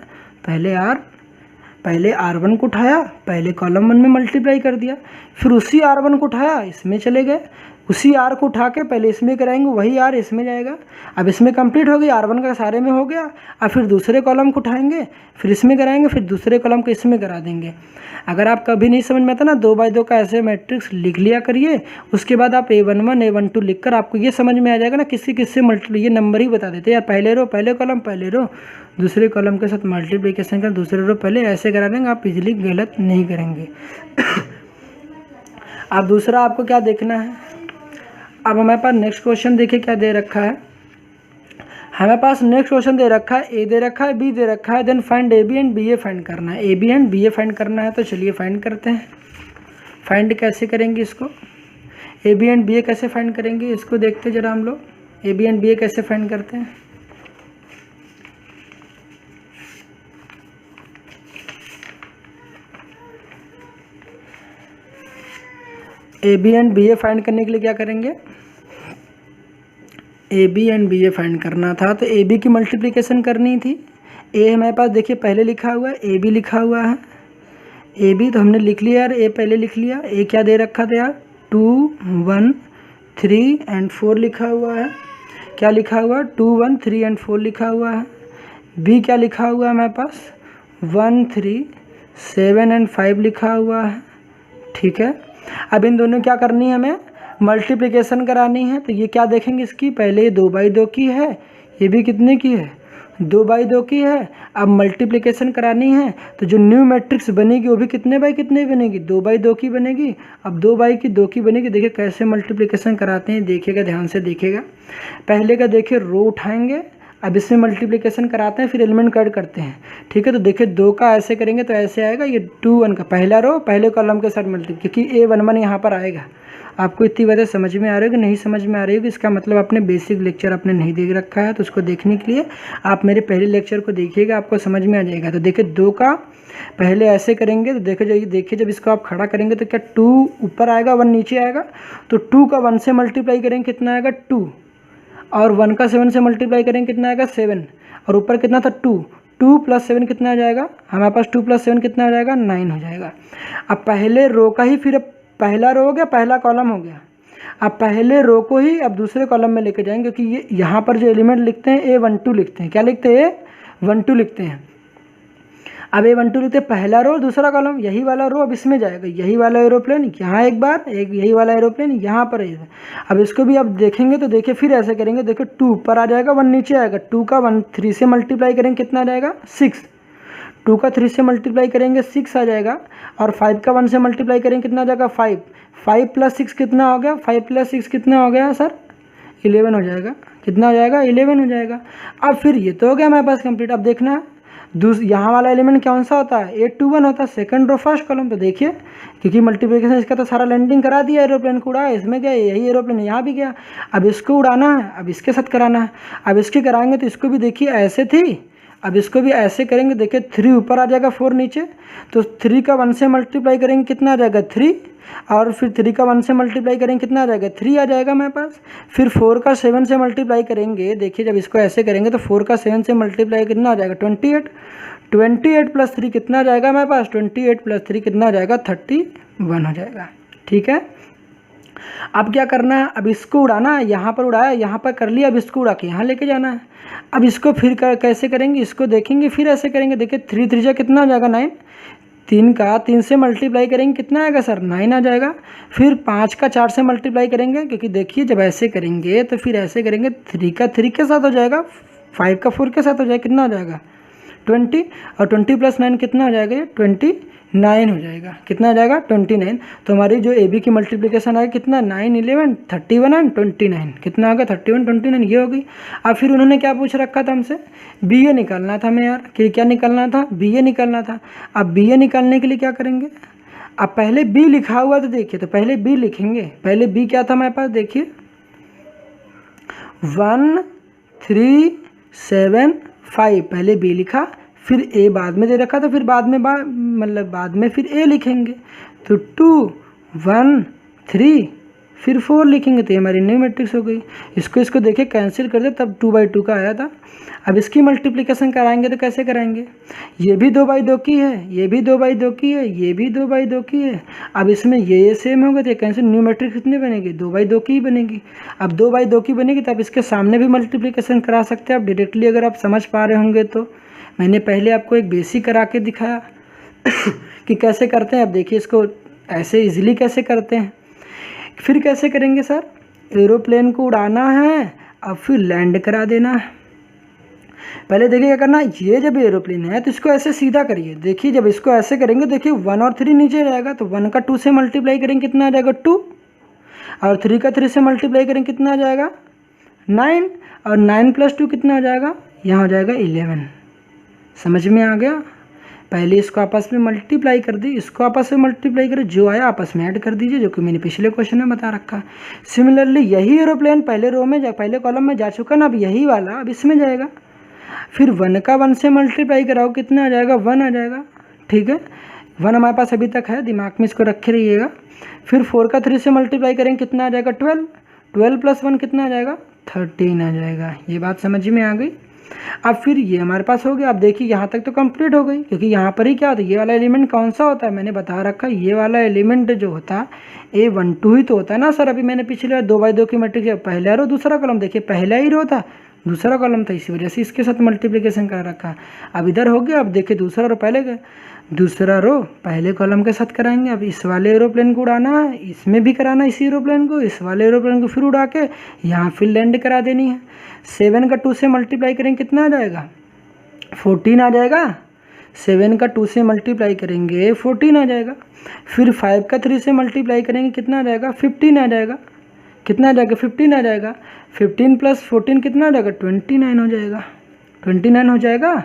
पहले R1 को उठाया, पहले कॉलम 1 में मल्टीप्लाई कर दिया, फिर उसी R1 को उठाया इसमें चले गए, उसी R को उठा के पहले इसमें कराएंगे वही R इसमें जाएगा। अब इसमें कंप्लीट हो गई, R1 का सारे में हो गया। अब फिर दूसरे कॉलम को उठाएंगे फिर इसमें कराएंगे, फिर दूसरे कॉलम को इसमें करा देंगे। अगर आप कभी नहीं समझ में आता ना 2x2 का ऐसे मैट्रिक्स लिख लिया करिए, उसके बाद आप A11 A12 लिख कर आपको ये समझ में आ जाएगा ना किससे मल्टीप्लाई, ये नंबर ही बता देते हैं यार पहले रो पहले कॉलम पहले रो दूसरे कॉलम के साथ मल्टीप्लिकेशन कर दूसरे रो पहले, ऐसे करा देंगे आप इजीली गलत नहीं करेंगे। अब दूसरा आपको क्या देखना है। अब हमारे पास नेक्स्ट क्वेश्चन देखिए क्या दे रखा है। हमारे पास नेक्स्ट क्वेश्चन दे रखा है, ए दे रखा है बी दे रखा है, then find A B and B A find करना है। A B and B A find करना है, तो चलिए फाइंड करते हैं। फाइंड कैसे करेंगे इसको, A B and B A कैसे फाइंड करेंगे इसको देखते जरा हम लोग। A B and B A कैसे फाइंड करते हैं। A B and B A find करने के लिए क्या करेंगे, A B and B A find करना था तो ए बी की मल्टीप्लिकेशन करनी थी। ए हमारे पास देखिए पहले लिखा हुआ है, ए बी लिखा हुआ है, ए बी तो हमने लिख लिया यार, ए पहले लिख लिया। ए क्या दे रखा था यार 2 1 3 एंड 4 लिखा हुआ है। क्या लिखा हुआ 2 1 3 एंड 4 लिखा हुआ है। बी क्या लिखा हुआ है हमारे पास 1 3 7 एंड 5 लिखा हुआ है, ठीक है। अब इन दोनों क्या करनी है हमें मल्टीप्लिकेशन करानी है। तो ये क्या देखेंगे इसकी, पहले ये 2x2 की है, ये भी कितने की है 2x2 की है। अब मल्टीप्लिकेशन करानी है तो जो न्यू मैट्रिक्स बनेगी वो भी कितने बाई कितने बनेगी 2x2 की बनेगी। अब 2x2 की बनेगी, देखिए कैसे मल्टीप्लिकेशन कराते हैं, देखिएगा ध्यान से देखिएगा। पहले का देखिए रो उठाएंगे, अब इसमें मल्टीप्लिकेशन कराते हैं फिर एलिमेंट कट करते हैं, ठीक है। तो देखिए 2 का ऐसे करेंगे तो ऐसे आएगा, ये 2 1 का पहला रो पहले कॉलम के साथ मल्टीप्लाई, क्योंकि A11 यहाँ पर आएगा। आपको इतनी बातें समझ में आ रही होगी, नहीं समझ में आ रही होगी इसका मतलब आपने बेसिक लेक्चर आपने नहीं देख रखा है। तो उसको देखने के लिए आप मेरे पहले लेक्चर को देखिएगा, आपको समझ में आ जाएगा। तो देखिए 2 का पहले ऐसे करेंगे तो देखिए जब इसको आप खड़ा करेंगे तो क्या 2 ऊपर आएगा 1 नीचे आएगा, तो 2 का 1 से मल्टीप्लाई करेंगे कितना आएगा 2, और 1 का 7 से मल्टीप्लाई करेंगे कितना आएगा 7, और ऊपर कितना था 2 प्लस 7 कितना आ जाएगा हमारे पास 2 प्लस 7 कितना आ जाएगा 9 हो जाएगा। अब पहले रो का ही फिर पहला रो हो गया पहला कॉलम हो गया। अब पहले रो को ही अब दूसरे कॉलम में लेके जाएंगे, क्योंकि ये यहाँ पर जो एलिमेंट लिखते हैं A12 लिखते हैं, क्या लिखते हैं A12 लिखते हैं। अब A12 लिखते पहला रो दूसरा कॉलम, यही वाला रो अब इसमें जाएगा, यही वाला एरोप्लेन यहाँ एक बार, एक यही वाला एरोप्लेन यहाँ पर है। अब इसको भी अब देखेंगे तो देखिए फिर ऐसे करेंगे, देखिए 2 ऊपर आ जाएगा 1 नीचे आएगा, 2 का 1 3 से मल्टीप्लाई करेंगे कितना आ जाएगा 6, 2 का 3 से मल्टीप्लाई करेंगे 6 आ जाएगा, और 5 का 1 से मल्टीप्लाई करेंगे कितना आ जाएगा 5, 5 + 6 कितना हो गया, 5 + 6 कितना हो गया सर 11 हो जाएगा, कितना हो जाएगा 11 हो जाएगा। अब फिर ये तो हो गया हमारे पास कंप्लीट। अब देखना यहाँ वाला एलिमेंट कौन सा होता है, 8 2 1 होता है, सेकंड रो फर्स्ट कॉलम। तो देखिए क्योंकि मल्टीप्लिकेशन इसका तो सारा लैंडिंग करा दिया एरोप्लेन को उड़ाया, इसमें गया यही एरोप्लेन यहाँ भी गया, अब इसको उड़ाना है, अब इसके साथ कराना है। अब इसके कराएंगे तो इसको भी देखिए ऐसे थी, अब इसको भी ऐसे करेंगे, देखिए 3 ऊपर आ जाएगा 4 नीचे, तो 3 का 1 से मल्टीप्लाई करेंगे कितना आ जाएगा 3, और फिर 3 का 1 से मल्टीप्लाई करेंगे कितना आ जाएगा 3 आ जाएगा मेरे पास। फिर 4 का 7 से मल्टीप्लाई करेंगे, देखिए जब इसको ऐसे करेंगे तो 4 का 7 से मल्टीप्लाई कितना आ जाएगा 28, 28 + 3 कितना आ जाएगा मेरे पास, 28 + 3 कितना आ जाएगा 31 हो जाएगा। ठीक है, अब क्या करना है, अब इसको उड़ाना है, यहाँ पर उड़ाया, यहाँ पर कर लिया, अब इसको उड़ा के यहाँ लेके जाना है। अब इसको फिर कैसे करेंगे, इसको देखेंगे फिर ऐसे करेंगे, देखिए 3 3 कितना आ जाएगा 9, 3 का 3 से मल्टीप्लाई करेंगे कितना आएगा सर 9 आ जाएगा। फिर 5 का 4 से मल्टीप्लाई करेंगे, क्योंकि देखिए जब ऐसे करेंगे तो फिर ऐसे करेंगे, 3 का 3 के साथ हो जाएगा, 5 का 4 के साथ हो जाएगा, कितना आ जाएगा 20, और 20 + 9 कितना हो जाएगा, 29 हो जाएगा, कितना आ जाएगा 29। तो हमारी जो AB की मल्टीप्लिकेशन आएगी कितना 9 11 31 एंड 29, कितना आ गया 31 29 ये हो गई। अब फिर उन्होंने क्या पूछ रखा था हमसे, BA निकालना था हमें यार, कि क्या निकालना था, BA निकालना था। अब BA निकालने के लिए क्या करेंगे, अब पहले B लिखा हुआ तो देखिए, तो पहले B लिखेंगे, पहले B क्या था हमारे पास देखिए 1 3 7 5, पहले B लिखा, फिर A बाद में दे रखा, तो फिर बाद में मतलब बाद में फिर A लिखेंगे, तो 2 1 3 फिर 4 लिखेंगे, तो ये हमारी न्यू मैट्रिक्स हो गई। इसको देखिए कैंसिल कर दे, तब 2/2 का आया था। अब इसकी मल्टीप्लिकेशन कराएंगे तो कैसे कराएंगे, ये भी 2/2 की है, ये भी 2/2 की है, ये भी 2/2 की है। अब इसमें ये सेम होगा तो कैंसिल, न्यू मैट्रिक्स कितनी बनेगी 2/2 की ही बनेगी। अब 2/2 की बनेगी तो आप इसके सामने भी मल्टीप्लिकेशन करा सकते हैं आप डायरेक्टली, अगर आप समझ पा रहे होंगे तो। मैंने पहले आपको एक बेसिक करा के दिखाया कि कैसे करते हैं। अब देखिए इसको ऐसे इजीली कैसे करते हैं। फिर कैसे करेंगे सर, एरोप्लेन को उड़ाना है, अब फिर लैंड करा देना है। पहले देखिए क्या करना है, ये जब एरोप्लेन है तो इसको ऐसे सीधा करिए, देखिए जब इसको ऐसे करेंगे देखिए 1 और 3 नीचे रहेगा, तो 1 का 2 से मल्टीप्लाई करेंगे कितना आ जाएगा 2, और 3 का 3 से मल्टीप्लाई करेंगे कितना आ जाएगा 9, और 9 + 2 कितना आ जाएगा, यहाँ हो जाएगा 11। समझ में आ गया। पहले इसको आपस में मल्टीप्लाई कर दी, इसको आपस में मल्टीप्लाई करें, जो आया आपस में ऐड कर दीजिए, जो कि मैंने पिछले क्वेश्चन में बता रखा है। सिमिलरली यही एरोप्लेन पहले रो में पहले कॉलम में जा चुका ना, अब यही वाला अब इसमें जाएगा। फिर 1 का 1 से मल्टीप्लाई कराओ कितना आ जाएगा 1 आ जाएगा। ठीक है, 1 हमारे पास अभी तक है, दिमाग में इसको रखे रहिएगा। फिर 4 का 3 से मल्टीप्लाई करेंगे कितना आ जाएगा 12, 12 + 1 कितना आ जाएगा 13 आ जाएगा। ये बात समझ में आ गई। अब फिर ये हमारे पास हो गया। अब देखिए यहाँ तक तो कंप्लीट हो गई, क्योंकि यहाँ पर ही क्या होता है, ये वाला एलिमेंट कौन सा होता है मैंने बता रखा है, ये वाला एलिमेंट जो होता है A12 ही तो होता है ना सर। अभी मैंने पिछले 2/2 की मैट्रिक्स, पहला रो दूसरा कॉलम, देखिए पहला ही रो था दूसरा कॉलम था, इसी वजह से इसके साथ मल्टीप्लिकेशन कर रखा है। अब इधर हो गया। अब देखिए दूसरा रो पहले गए, दूसरा रो पहले कॉलम के साथ कराएंगे। अब इस वाले एरोप्लेन को उड़ाना है, इसमें भी कराना है इसी एरोप्लेन को, इस वाले एरोप्लेन को फिर उड़ा के यहाँ फिर लैंड करा देनी है। 7 का 2 से मल्टीप्लाई करेंगे कितना आ जाएगा 14 आ जाएगा। 7 का 2 से मल्टीप्लाई करेंगे 14 आ जाएगा। फिर 5 का 3 से मल्टीप्लाई करेंगे कितना आ जाएगा 15 आ जाएगा। कितना आ जाएगा 15 आ जाएगा। 15 + 14 कितना आ जाएगा 29 हो जाएगा। 29 हो जाएगा।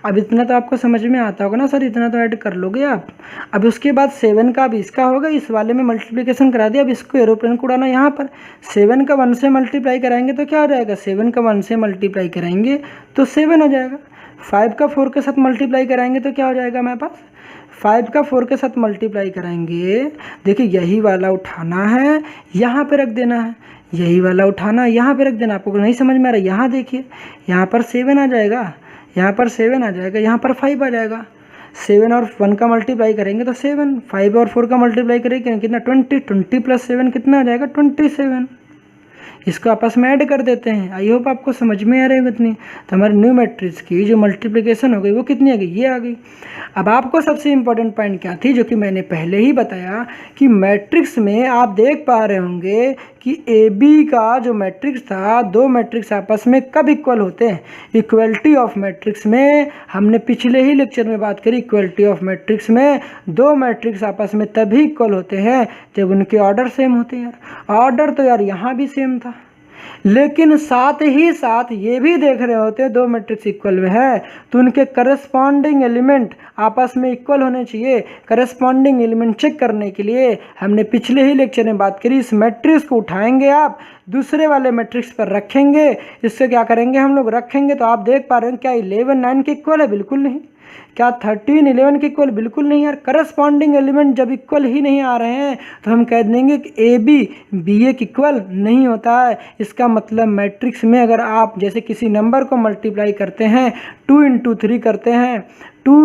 अब इतना तो आपको समझ में आता होगा ना सर, इतना तो ऐड कर लोगे आप। अब उसके बाद 7 का अब इसका होगा, इस वाले में मल्टीप्लिकेशन करा दिया। अब इसको एरोप्लेन को उड़ाना यहाँ पर। 7 का 1 से मल्टीप्लाई कराएंगे तो क्या हो जाएगा, 7 का 1 से मल्टीप्लाई कराएंगे तो 7 हो जाएगा। 5 का 4 के साथ मल्टीप्लाई कराएंगे तो क्या हो जाएगा हमारे पास, 5 का 4 के साथ मल्टीप्लाई कराएंगे। देखिए यही वाला उठाना है, यहाँ पे रख देना है, यही वाला उठाना है, यहाँ पे रख देना। आपको नहीं समझ में आ रहा है, यहाँ देखिए, यहाँ पर 7 आ जाएगा, यहाँ पर 7 आ जाएगा, यहाँ पर 5 आ जाएगा। 7 और 1 का मल्टीप्लाई करेंगे तो 7, 5 और 4 का मल्टीप्लाई करेंगे कितना 20, 20 + 7 कितना आ जाएगा 27। इसको आपस में ऐड कर देते हैं। आई होप आपको समझ में आ रही है कितनी। तो हमारी न्यू मैट्रिक्स की जो मल्टीप्लिकेशन हो गई वो कितनी आ गई, ये आ गई। अब आपको सबसे इम्पोर्टेंट पॉइंट क्या थी, जो कि मैंने पहले ही बताया कि मैट्रिक्स में आप देख पा रहे होंगे कि ए बी का जो मैट्रिक्स था, दो मैट्रिक्स आपस में कब इक्वल होते हैं। इक्वलिटी ऑफ मैट्रिक्स में हमने पिछले ही लेक्चर में बात करी, इक्वलिटी ऑफ मैट्रिक्स में दो मैट्रिक्स आपस में तभी इक्वल होते हैं जब उनके ऑर्डर सेम होते हैं। यार ऑर्डर तो यार यहाँ भी सेम था, लेकिन साथ ही साथ ये भी देख रहे होते हैं दो मैट्रिक्स इक्वल में है तो उनके करस्पॉन्डिंग एलिमेंट आपस में इक्वल होने चाहिए। करस्पॉन्डिंग एलिमेंट चेक करने के लिए हमने पिछले ही लेक्चर में बात करी, इस मैट्रिक्स को उठाएंगे आप दूसरे वाले मैट्रिक्स पर रखेंगे, इससे क्या करेंगे हम लोग रखेंगे तो आप देख पा रहे हैं क्या 11 9 के इक्वल है, बिल्कुल नहीं। क्या 13 11 के इक्वल, बिल्कुल नहीं यार। करस्पॉन्डिंग एलिमेंट जब इक्वल ही नहीं आ रहे हैं तो हम कह देंगे कि ए बी बी ए के इक्वल नहीं होता है। इसका मतलब मैट्रिक्स में अगर आप जैसे किसी नंबर को मल्टीप्लाई करते हैं 2 × 3 करते हैं, 2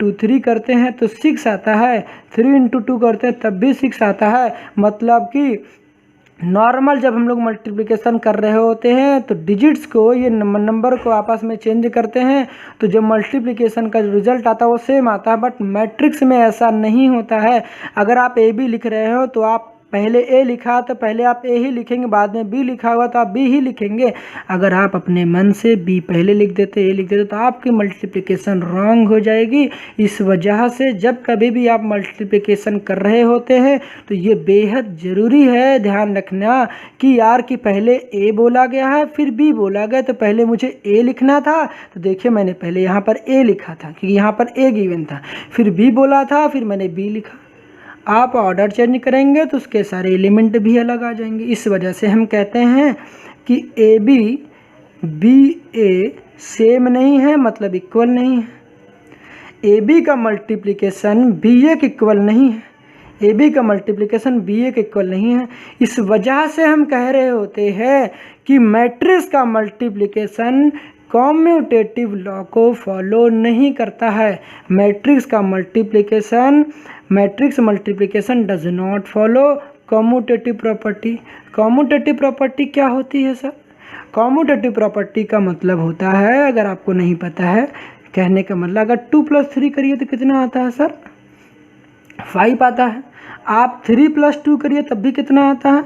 × 3 करते हैं तो 6 आता है, 3 × 2 करते हैं तब भी 6 आता है। मतलब कि नॉर्मल जब हम लोग मल्टीप्लिकेशन कर रहे होते हैं तो डिजिट्स को, ये नंबर को आपस में चेंज करते हैं तो जब मल्टीप्लिकेशन का जो रिजल्ट आता है वो सेम आता है। बट मैट्रिक्स में ऐसा नहीं होता है। अगर आप ए बी लिख रहे हो तो आप पहले ए लिखा तो पहले आप ए ही लिखेंगे, बाद में बी लिखा हुआ तो आप बी ही लिखेंगे। अगर आप अपने मन से बी पहले लिख देते, ए लिख देते तो आपकी मल्टीप्लिकेशन रॉन्ग हो जाएगी। इस वजह से जब कभी भी आप मल्टीप्लिकेशन कर रहे होते हैं तो ये बेहद ज़रूरी है ध्यान रखना कि यार कि पहले ए बोला गया है फिर बी बोला गया, तो पहले मुझे ए लिखना था तो देखिए मैंने पहले यहाँ पर ए लिखा था क्योंकि यहाँ पर ए गिवन था, फिर बी बोला था फिर मैंने बी लिखा। आप ऑर्डर चेंज करेंगे तो उसके सारे एलिमेंट भी अलग आ जाएंगे। इस वजह से हम कहते हैं कि A B B A same नहीं है, मतलब इक्वल नहीं है। ए बी का मल्टीप्लिकेशन बी ए के इक्वल नहीं है, ए बी का मल्टीप्लिकेशन बी ए के इक्वल नहीं है। इस वजह से हम कह रहे होते हैं कि मैट्रिक्स का मल्टीप्लिकेशन कॉम्यूटेटिव लॉ को फॉलो नहीं करता है। Matrix multiplication does not follow commutative property. Commutative property क्या होती है सर? कॉम्यूटेटिव प्रॉपर्टी का मतलब होता है, अगर आपको नहीं पता है, कहने का मतलब अगर 2 + 3 करिए तो कितना आता है सर? 5 आता है। आप 3 + 2 करिए तब भी कितना आता है?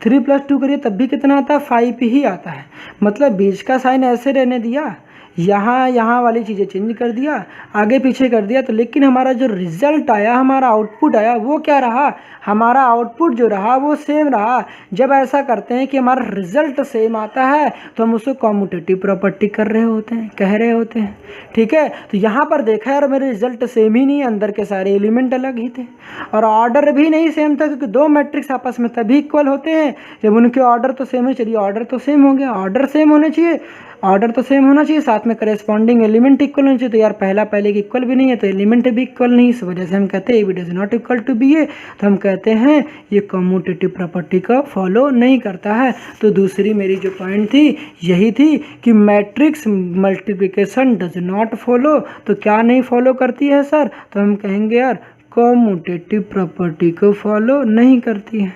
3 + 2 करिए तब भी कितना आता है? 5 ही आता है। मतलब बीच का साइन ऐसे रहने दिया, यहाँ वाली चीज़ें चेंज कर दिया, आगे पीछे कर दिया, तो लेकिन हमारा जो रिजल्ट आया, हमारा आउटपुट आया, वो क्या रहा? हमारा आउटपुट जो रहा वो सेम रहा। जब ऐसा करते हैं कि हमारा रिजल्ट सेम आता है तो हम उसको कॉम्यूटेटिव प्रॉपर्टी कर रहे होते हैं, कह रहे होते हैं। ठीक है, तो यहाँ पर देखा यार मेरे रिजल्ट सेम ही नहीं, अंदर के सारे एलिमेंट अलग ही थे और ऑर्डर भी नहीं सेम था, क्योंकि दो मैट्रिक्स आपस में तभी इक्वल होते हैं जब उनके ऑर्डर तो सेम है। चलिए ऑर्डर तो सेम हो गया, ऑर्डर सेम होने चाहिए, ऑर्डर तो सेम होना चाहिए, साथ में करेस्पॉन्डिंग एलिमेंट इक्वल होना चाहिए। तो यार पहला पहले की इक्वल भी नहीं है तो एलिमेंट भी इक्वल नहीं, इस वजह से हम कहते हैं A B does not equal to B A. तो हम कहते हैं ये कॉम्यूटेटिव प्रॉपर्टी का फॉलो नहीं करता है। तो दूसरी मेरी जो पॉइंट थी यही थी कि matrix multiplication does not follow. तो क्या नहीं फॉलो करती है सर? तो हम कहेंगे यार कॉम्यूटेटिव प्रॉपर्टी को फॉलो नहीं करती है,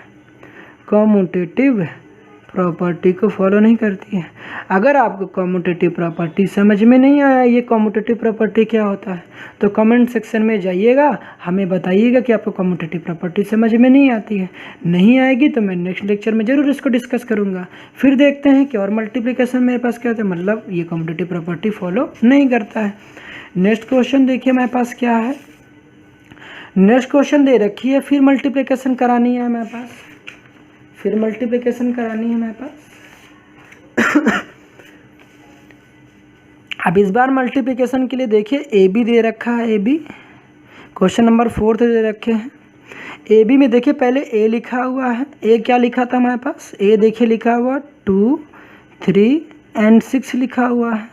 कॉम्यूटेटिव प्रॉपर्टी को फॉलो नहीं करती है। अगर आपको कॉम्यूटेटिव प्रॉपर्टी समझ में नहीं आया ये कॉम्यूटेटिव प्रॉपर्टी क्या होता है तो कमेंट सेक्शन में जाइएगा, हमें बताइएगा कि आपको कॉम्यूटेटिव प्रॉपर्टी समझ में नहीं आती है। नहीं आएगी तो मैं नेक्स्ट लेक्चर में ज़रूर इसको डिस्कस करूँगा। फिर देखते हैं कि और मल्टीप्लिकेशन मेरे पास क्या होता है, मतलब ये कॉम्यूटेटिव प्रॉपर्टी फॉलो नहीं करता है। नेक्स्ट क्वेश्चन देखिए मेरे पास क्या है। नेक्स्ट क्वेश्चन दे रखी है, फिर मल्टीप्लिकेशन करानी है मेरे पास, फिर मल्टीप्लिकेशन करानी है मेरे पास। अब इस बार मल्टीप्लिकेशन के लिए देखिए ए बी दे रखा है, ए बी क्वेश्चन नंबर 4 दे रखे हैं। ए बी में देखिए पहले ए लिखा हुआ है, ए क्या लिखा था हमारे पास? ए देखिए लिखा हुआ 2 3 और 6 लिखा हुआ है।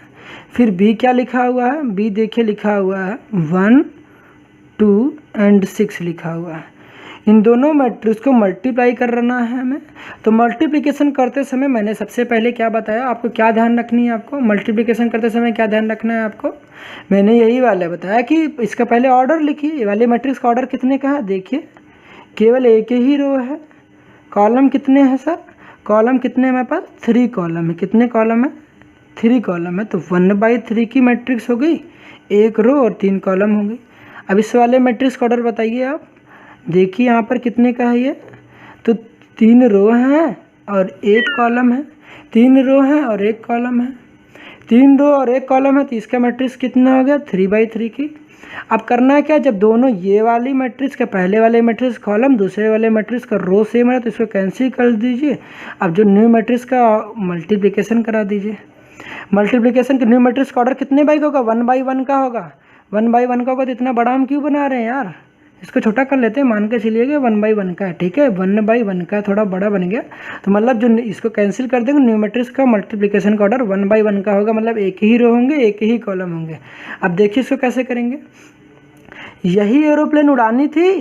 फिर बी क्या लिखा हुआ है? बी देखिए लिखा हुआ है 1 2 और 6 लिखा हुआ है। इन दोनों मैट्रिक्स को मल्टीप्लाई करना है हमें। तो मल्टीप्लिकेशन करते समय मैंने सबसे पहले क्या बताया, आपको क्या ध्यान रखनी है, आपको मल्टीप्लिकेशन करते समय क्या ध्यान रखना है आपको? मैंने यही वाला बताया कि इसका पहले ऑर्डर लिखिए। ये वाले मैट्रिक्स का ऑर्डर कितने का है? देखिए केवल एक ही रो है। कॉलम कितने हैं सर? कॉलम कितने हैं हमारे पास, 3 कॉलम है। कितने कॉलम है, 3 कॉलम है। तो 1/3 की मैट्रिक्स हो गई, 1 रो और 3 कॉलम हो गई। अब इस वाले मैट्रिक्स का ऑर्डर बताइए आप। देखिए यहाँ पर कितने का है ये, तो 3 रो हैं और 1 कॉलम है। 3 रो हैं और 1 कॉलम है। 3 रो और 1 कॉलम है तो इसका मैट्रिक्स कितना हो गया, 3/3 की। अब करना है क्या, जब दोनों ये वाली मैट्रिक्स का पहले वाले मैट्रिक्स कॉलम दूसरे वाले मैट्रिक्स का रो सेम है तो इसको कैंसिल कर दीजिए। अब जो न्यू मैट्रिक्स का मल्टीप्लिकेशन करा दीजिए। मल्टीप्लिकेशन के न्यू मैट्रिक्स का ऑर्डर कितने बाई का होगा, 1/1 का होगा। 1/1 का होगा तो इतना बड़ा हम क्यों बना रहे हैं यार, इसको छोटा कर लेते हैं। मान के चलिएगा 1/1 का है, ठीक है, 1/1 का थोड़ा बड़ा बन गया तो मतलब जो इसको कैंसिल कर देंगे, न्यू मैट्रिक्स का मल्टीप्लिकेशन का ऑर्डर 1/1 का होगा, मतलब एक ही रो होंगे, एक ही कॉलम होंगे। अब देखिए इसको कैसे करेंगे। यही एरोप्लेन उड़ानी थी,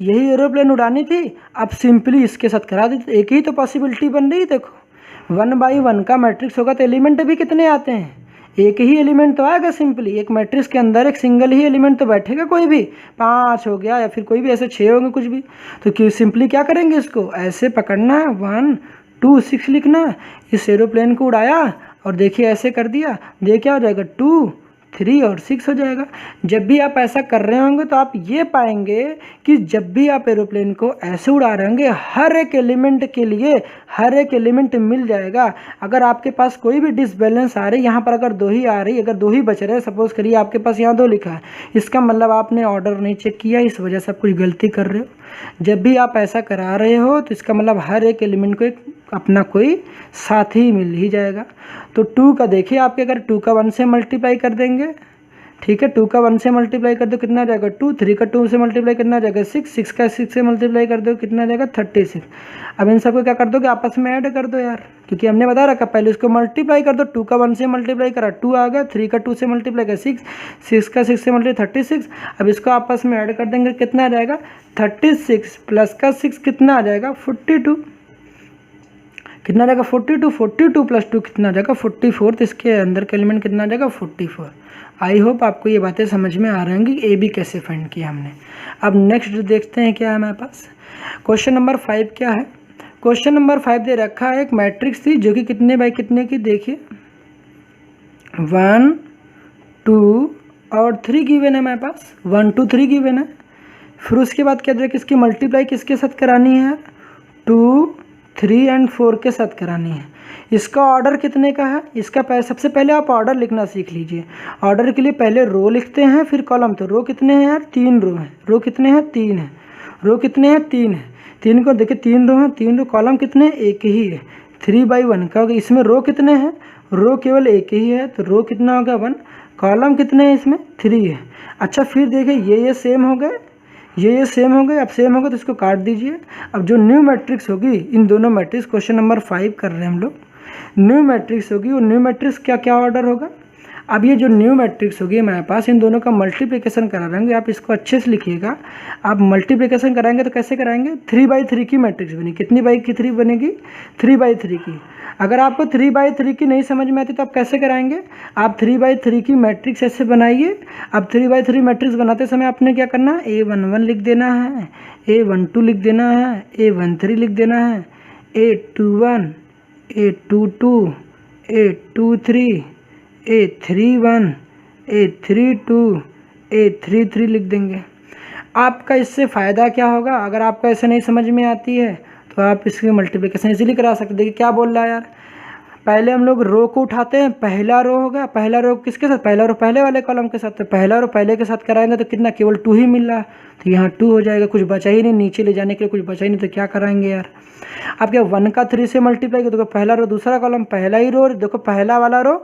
यही एरोप्लेन उड़ानी थी। अब सिंपली इसके साथ करा देते, एक ही तो पॉसिबिलिटी बन रही। देखो 1/1 का मैट्रिक्स होगा तो एलिमेंट भी कितने आते हैं, एक ही एलिमेंट तो आएगा। सिंपली एक मैट्रिक्स के अंदर एक सिंगल ही एलिमेंट तो बैठेगा, कोई भी 5 हो गया या फिर कोई भी ऐसे 6 होंगे कुछ भी। तो क्यों सिंपली क्या करेंगे, इसको ऐसे पकड़ना है, 1 2 6 लिखना है। इस एरोप्लेन को उड़ाया और देखिए ऐसे कर दिया, देखिए क्या हो जाएगा, 2 3 और 6 हो जाएगा। जब भी आप ऐसा कर रहे होंगे तो आप ये पाएंगे कि जब भी आप एरोप्लेन को ऐसे उड़ा रहे होंगे, हर एक एलिमेंट के लिए हर एक एलिमेंट मिल जाएगा। अगर आपके पास कोई भी डिसबैलेंस आ रही, यहाँ पर अगर 2 ही आ रही, अगर 2 ही बच रहे, सपोज करिए आपके पास यहाँ 2 लिखा है, इसका मतलब आपने ऑर्डर नहीं चेक किया, इस वजह से आप कुछ गलती कर रहे हो। जब भी आप ऐसा करा रहे हो तो इसका मतलब हर एक एलिमेंट को एक अपना कोई साथी मिल ही जाएगा। तो 2 का देखिए आपके, अगर 2 का 1 से मल्टीप्लाई कर देंगे, ठीक है, 2 का 1 से मल्टीप्लाई कर दो कितना आ जाएगा 2, 3 का 2 से मल्टीप्लाई कितना आ जाएगा 6, 6 का 6 से मल्टीप्लाई कर दो कितना आ जाएगा 36। अब इन सबको क्या कर दोगे, आपस में ऐड कर दो यार, क्योंकि हमने बता रखा पहले इसको मल्टीप्लाई कर दो। 2 का 1 से मल्टीप्लाई करा 2 आ गया, 3 का 2 से मल्टीप्लाई करा 6, 6 का 6 से मल्टीप्लाई 36। अब इसको आपस में ऐड कर देंगे कितना आ जाएगा 36 प्लस का 6 कितना आ जाएगा 42। कितना आ जाएगा 42, 42 प्लस 2 कितना आ जाएगा 44। तो इसके अंदर का एलिमेंट कितना आ जाएगा 44। आई होप आपको ये बातें समझ में आ रही होंगी, ए बी कैसे फाइंड किया हमने। अब नेक्स्ट देखते हैं क्या है हमारे पास। क्वेश्चन नंबर 5 क्या है, क्वेश्चन नंबर 5 दे रखा है, एक मैट्रिक्स थी जो कि कितने बाई कितने की, देखिए 1 2 और 3 गिवन है हमारे पास, 1 2 3 गिवन है। फिर उसके बाद क्या देखिए इसकी मल्टीप्लाई किसके साथ करानी है, 2 3 और 4 के साथ करानी है। इसका ऑर्डर कितने का है, इसका सबसे पहले आप ऑर्डर लिखना सीख लीजिए। ऑर्डर के लिए पहले रो लिखते हैं फिर कॉलम। तो रो कितने हैं यार, 3 रो हैं। रो कितने हैं, 3 है। रो कितने हैं, 3 है। 3 को देखिए 3 रो हैं, 3 रो। कॉलम कितने हैं, एक ही है, 3/1 का होगा। इसमें रो कितने हैं, रो केवल एक ही है तो रो कितना होगा 1। कॉलम कितने हैं, इसमें 3 है। अच्छा फिर देखिए ये सेम हो गए, ये सेम हो गए। अब सेम हो गए तो इसको काट दीजिए। अब जो न्यू मैट्रिक्स होगी, इन दोनों मैट्रिक्स, क्वेश्चन नंबर 5 कर रहे हैं हम लोग, न्यू मैट्रिक्स होगी, वो न्यू मैट्रिक्स क्या क्या ऑर्डर होगा। अब ये जो न्यू मैट्रिक्स होगी हमारे पास, इन दोनों का मल्टीप्लिकेशन करा देंगे। आप इसको अच्छे से लिखिएगा। आप मल्टीप्लिकेशन कराएंगे तो कैसे कराएंगे, 3/3 की मैट्रिक्स बनेगी। कितनी बाई की 3 बनेगी, 3/3 की। अगर आपको 3/3 की नहीं समझ में आती तो आप कैसे कराएंगे, आप 3/3 की मैट्रिक्स ऐसे बनाइए। अब 3/3 मैट्रिक्स बनाते समय आपने क्या करना है, A11 लिख देना है, A12 लिख देना है, A13 लिख देना है, A21 A22 A23 A31 A32 A33 लिख देंगे। आपका इससे फ़ायदा क्या होगा, अगर आपको ऐसे नहीं समझ में आती है तो आप इसकी मल्टीप्लिकेशन इजीली करा सकते। देखिए क्या बोल रहा है यार, पहले हम लोग रो को उठाते हैं, पहला रो होगा, पहला रो किसके साथ, पहला रो पहले वाले कॉलम के साथ। तो पहला रो पहले के साथ कराएंगे तो कितना, केवल 2 ही मिल रहा है तो यहाँ 2 हो जाएगा, कुछ बचा ही नहीं, नीचे ले जाने के लिए कुछ बचा ही नहीं। तो क्या कराएंगे यार, आप क्या 1 का 3 से मल्टीप्लाई कर, देखो पहला रो दूसरा कॉलम, पहला ही रो, देखो पहला वाला रो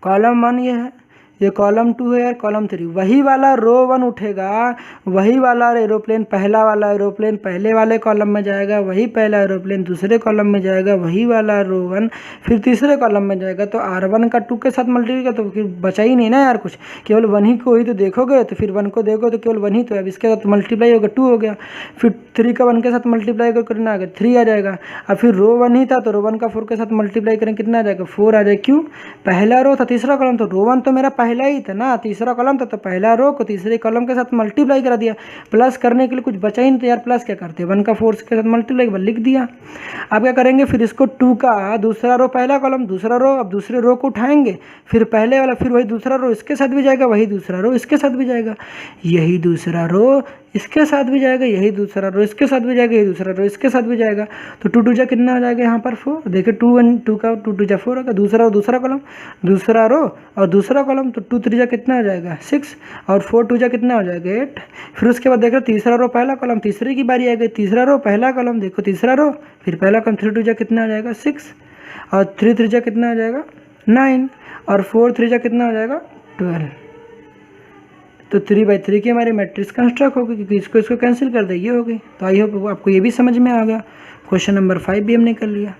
कॉलम 1 ये है, ये कॉलम 2 है यार, कॉलम 3, वही वाला रो 1 उठेगा, वही वाला एरोप्लेन, पहला वाला एरोप्लेन पहले वाले कॉलम में जाएगा, वही पहला एरोप्लेन दूसरे कॉलम में जाएगा, वही वाला रो 1 फिर तीसरे कॉलम में जाएगा। तो R1 का 2 के साथ मल्टीप्लाई तो फिर बचा ही नहीं ना यार कुछ, केवल 1 ही को ही तो देखोगे, तो फिर 1 को देखो तो केवल 1 ही तो है। अब इसके साथ मल्टीप्लाई होगा 2 हो गया, फिर 3 का 1 के साथ मल्टीप्लाई करना आ गया 3 आ जाएगा। अब फिर रो 1 ही था तो रो 1 का 4 के साथ मल्टीप्लाई करें कितना आ जाएगा 4 आ जाएगा। क्यों, पहला रो था तीसरा कॉलम, तो रो 1 तो मेरा पहला ही था ना, तीसरा कॉलम था, तो पहला रो को तीसरे कॉलम के साथ मल्टीप्लाई करा दिया। प्लस करने के लिए कुछ बचा ही नहीं, तो यार प्लस क्या करते, 1 का 4 के साथ मल्टीप्लाई लिख दिया। अब क्या करेंगे, फिर इसको 2 का दूसरा रो पहला कॉलम दूसरा रो, अब दूसरे रो को उठाएंगे, फिर पहले वाला, फिर वही दूसरा रो इसके साथ भी जाएगा, वही दूसरा रो इसके साथ भी जाएगा, यही दूसरा रो इसके साथ भी जाएगा, यही दूसरा रो इसके साथ भी जाएगा, यही दूसरा रो इसके साथ भी जाएगा। तो 2 2 जा कितना हो जाएगा यहाँ पर 4, देखिए 2 1 2 का 2 2 जा 4 होगा, दूसरा रो दूसरा कॉलम दूसरा रो और दूसरा कॉलम, तो 2 3 जा कितना हो जाएगा 6 और 4 2 जा कितना हो जाएगा 8। फिर उसके बाद देख रहे तीसरा रो पहला कॉलम, तीसरे की बारी आ गई, तीसरा रो पहला कॉलम, देखो तीसरा रो फिर पहला कॉलम, 3 2 जा कितना हो जाएगा 6 और 3 3 जा कितना हो जाएगा 9 और 4 3 जा कितना हो जाएगा 12। तो 3/3 की हमारी मैट्रिक्स कंस्ट्रक्ट होगी, क्योंकि इसको कैंसिल कर दे, ये हो गई। तो आई होप आपको ये भी समझ में आ गया। क्वेश्चन नंबर 5 भी हमने कर लिया।